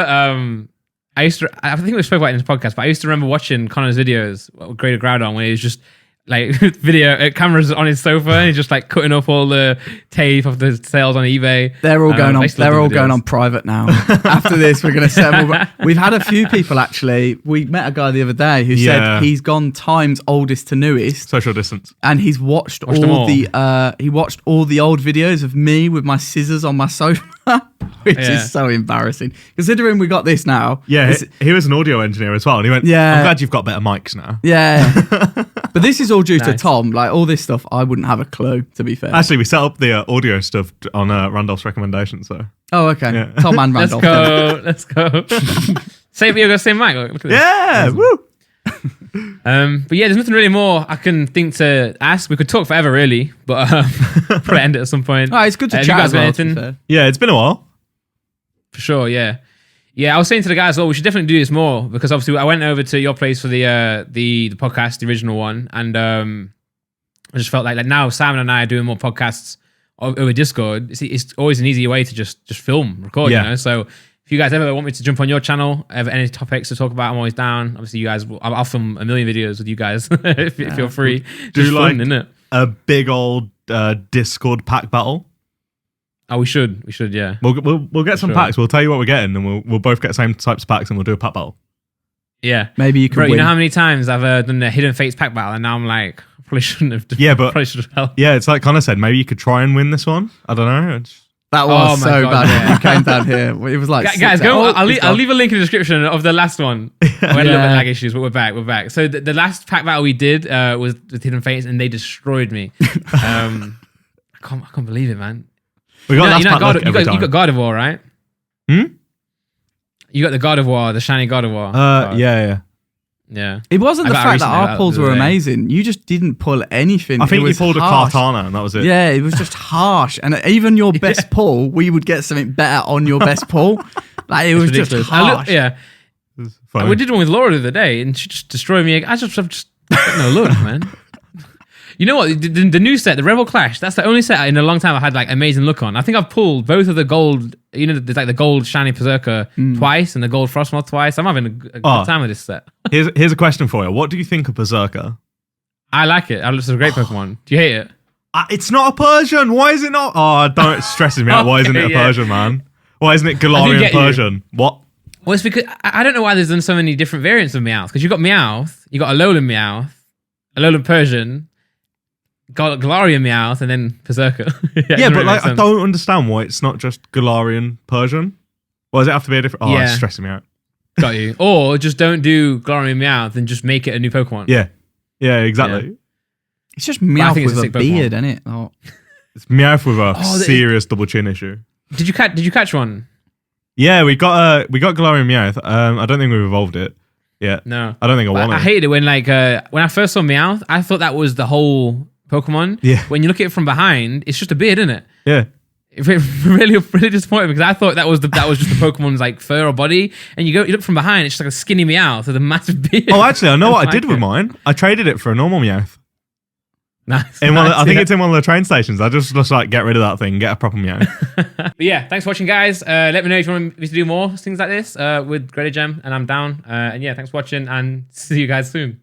Speaker 1: I think we spoke about it in this podcast, but I used to remember watching Connor's videos, Graded Groudon, when he was just cameras on his sofa and he's just cutting up all the tape of the sales on eBay.
Speaker 3: They're all going on. They're all going on private now. After this, we're going to settle. We've had a few people actually. We met a guy the other day who said he's gone times oldest to newest.
Speaker 2: Social distance.
Speaker 3: And he's watched all the. He watched all the old videos of me with my scissors on my sofa, which is so embarrassing. Considering we got this now.
Speaker 2: Yeah, he was an audio engineer as well, and he went. Yeah, I'm glad you've got better mics now.
Speaker 3: Yeah. But this is all due to Tom. All this stuff, I wouldn't have a clue, to be fair.
Speaker 2: Actually, we set up the audio stuff on Randolph's recommendation, so.
Speaker 3: Oh, okay. Yeah. Tom and Randolph.
Speaker 1: Let's go. You're going to say Mike. Look at this.
Speaker 2: Yeah, woo!
Speaker 1: But there's nothing really more I can think to ask. We could talk forever, really, but probably end it at some point.
Speaker 3: Oh, it's good to chat.
Speaker 1: You guys got anything?
Speaker 2: Yeah, it's been a while.
Speaker 1: For sure, yeah. Yeah, I was saying to the guys, we should definitely do this more because obviously I went over to your place for the podcast, the original one, and I just felt like now Simon and I are doing more podcasts over Discord. It's always an easier way to just film, record, So if you guys ever want me to jump on your channel, have any topics to talk about, I'm always down. Obviously, you guys, I'll film a million videos with you guys if you're free.
Speaker 2: Do fun, isn't it? A big old Discord pack battle.
Speaker 1: Oh, we should, yeah.
Speaker 2: We'll get some packs. We'll tell you what we're getting, and we'll both get the same types of packs, and we'll do a pack battle.
Speaker 1: Yeah,
Speaker 3: maybe you can.
Speaker 1: Bro, you know how many times I've done the Hidden Fates pack battle, and now I'm like, probably shouldn't have. Probably should have helped.
Speaker 2: Yeah, it's like Connor said. Maybe you could try and win this one. I don't know.
Speaker 3: That was so bad. Yeah. You came down here. It was like
Speaker 1: guys, go. I'll leave a link in the description of the last one. We had a little bit of lag issues, but we're back. So the last pack battle we did was with Hidden Fates, and they destroyed me. can't believe it, man.
Speaker 2: We got
Speaker 1: you
Speaker 2: you
Speaker 1: got God of War, right?
Speaker 2: Hmm?
Speaker 1: You got the God of War, the shiny God of War.
Speaker 2: Yeah.
Speaker 3: It wasn't the fact that our pulls were amazing. You just didn't pull anything.
Speaker 2: I think you pulled harsh. A Kartana and that was it.
Speaker 3: Yeah, it was just harsh. And even your best pull, we would get something better on your best pull. Like it was ridiculous. Just harsh.
Speaker 1: We did one with Laura the other day, and she just destroyed me. I just no look, man. You know what? The new set, the Rebel Clash, that's the only set in a long time I had like amazing look on. I think I've pulled both of the gold, there's like the gold shiny Berserker twice and the gold Frostmoth twice. I'm having a good time with this set.
Speaker 2: Here's a question for you. What do you think of Berserker?
Speaker 1: I like it. It's a great Pokemon. Do you hate it?
Speaker 2: It's not a Persian. Why is it not? It stresses me out. Why isn't it a Persian, man? Why isn't it Galarian Persian? What?
Speaker 1: Well, it's because I don't know why there's done so many different variants of Meowth. Because you got Meowth, you got Alolan Meowth, Alolan Persian, Galarian Meowth, and then Berserker.
Speaker 2: But like I don't understand why it's not just Galarian Persian. Why does it have to be a different? It's stressing me out.
Speaker 1: Got you. Or just don't do Galarian Meowth and just make it a new Pokemon.
Speaker 2: Yeah, exactly.
Speaker 3: Yeah. It's just Meowth with a beard, isn't it?
Speaker 2: It's Meowth with a serious double chin issue.
Speaker 1: Did you catch one?
Speaker 2: Yeah, we got Galarian Meowth. I don't think we've evolved it yet.
Speaker 1: No,
Speaker 2: I don't think I want it.
Speaker 1: I hated it when when I first saw Meowth, I thought that was the whole Pokemon.
Speaker 2: Yeah.
Speaker 1: When you look at it from behind, it's just a beard, isn't it?
Speaker 2: Yeah.
Speaker 1: It really disappointed because I thought that was just the Pokemon's like fur or body, and you look from behind, it's just like a skinny Meowth with a massive beard.
Speaker 2: Oh, actually, I know what I did with mine. I traded it for a normal Meowth.
Speaker 1: Nice.
Speaker 2: I think it's in one of the train stations. I just like get rid of that thing, get a proper Meowth.
Speaker 1: But yeah, thanks for watching, guys. Let me know if you want me to do more things like this with GradedGem, and I'm down. And yeah, thanks for watching, and see you guys soon.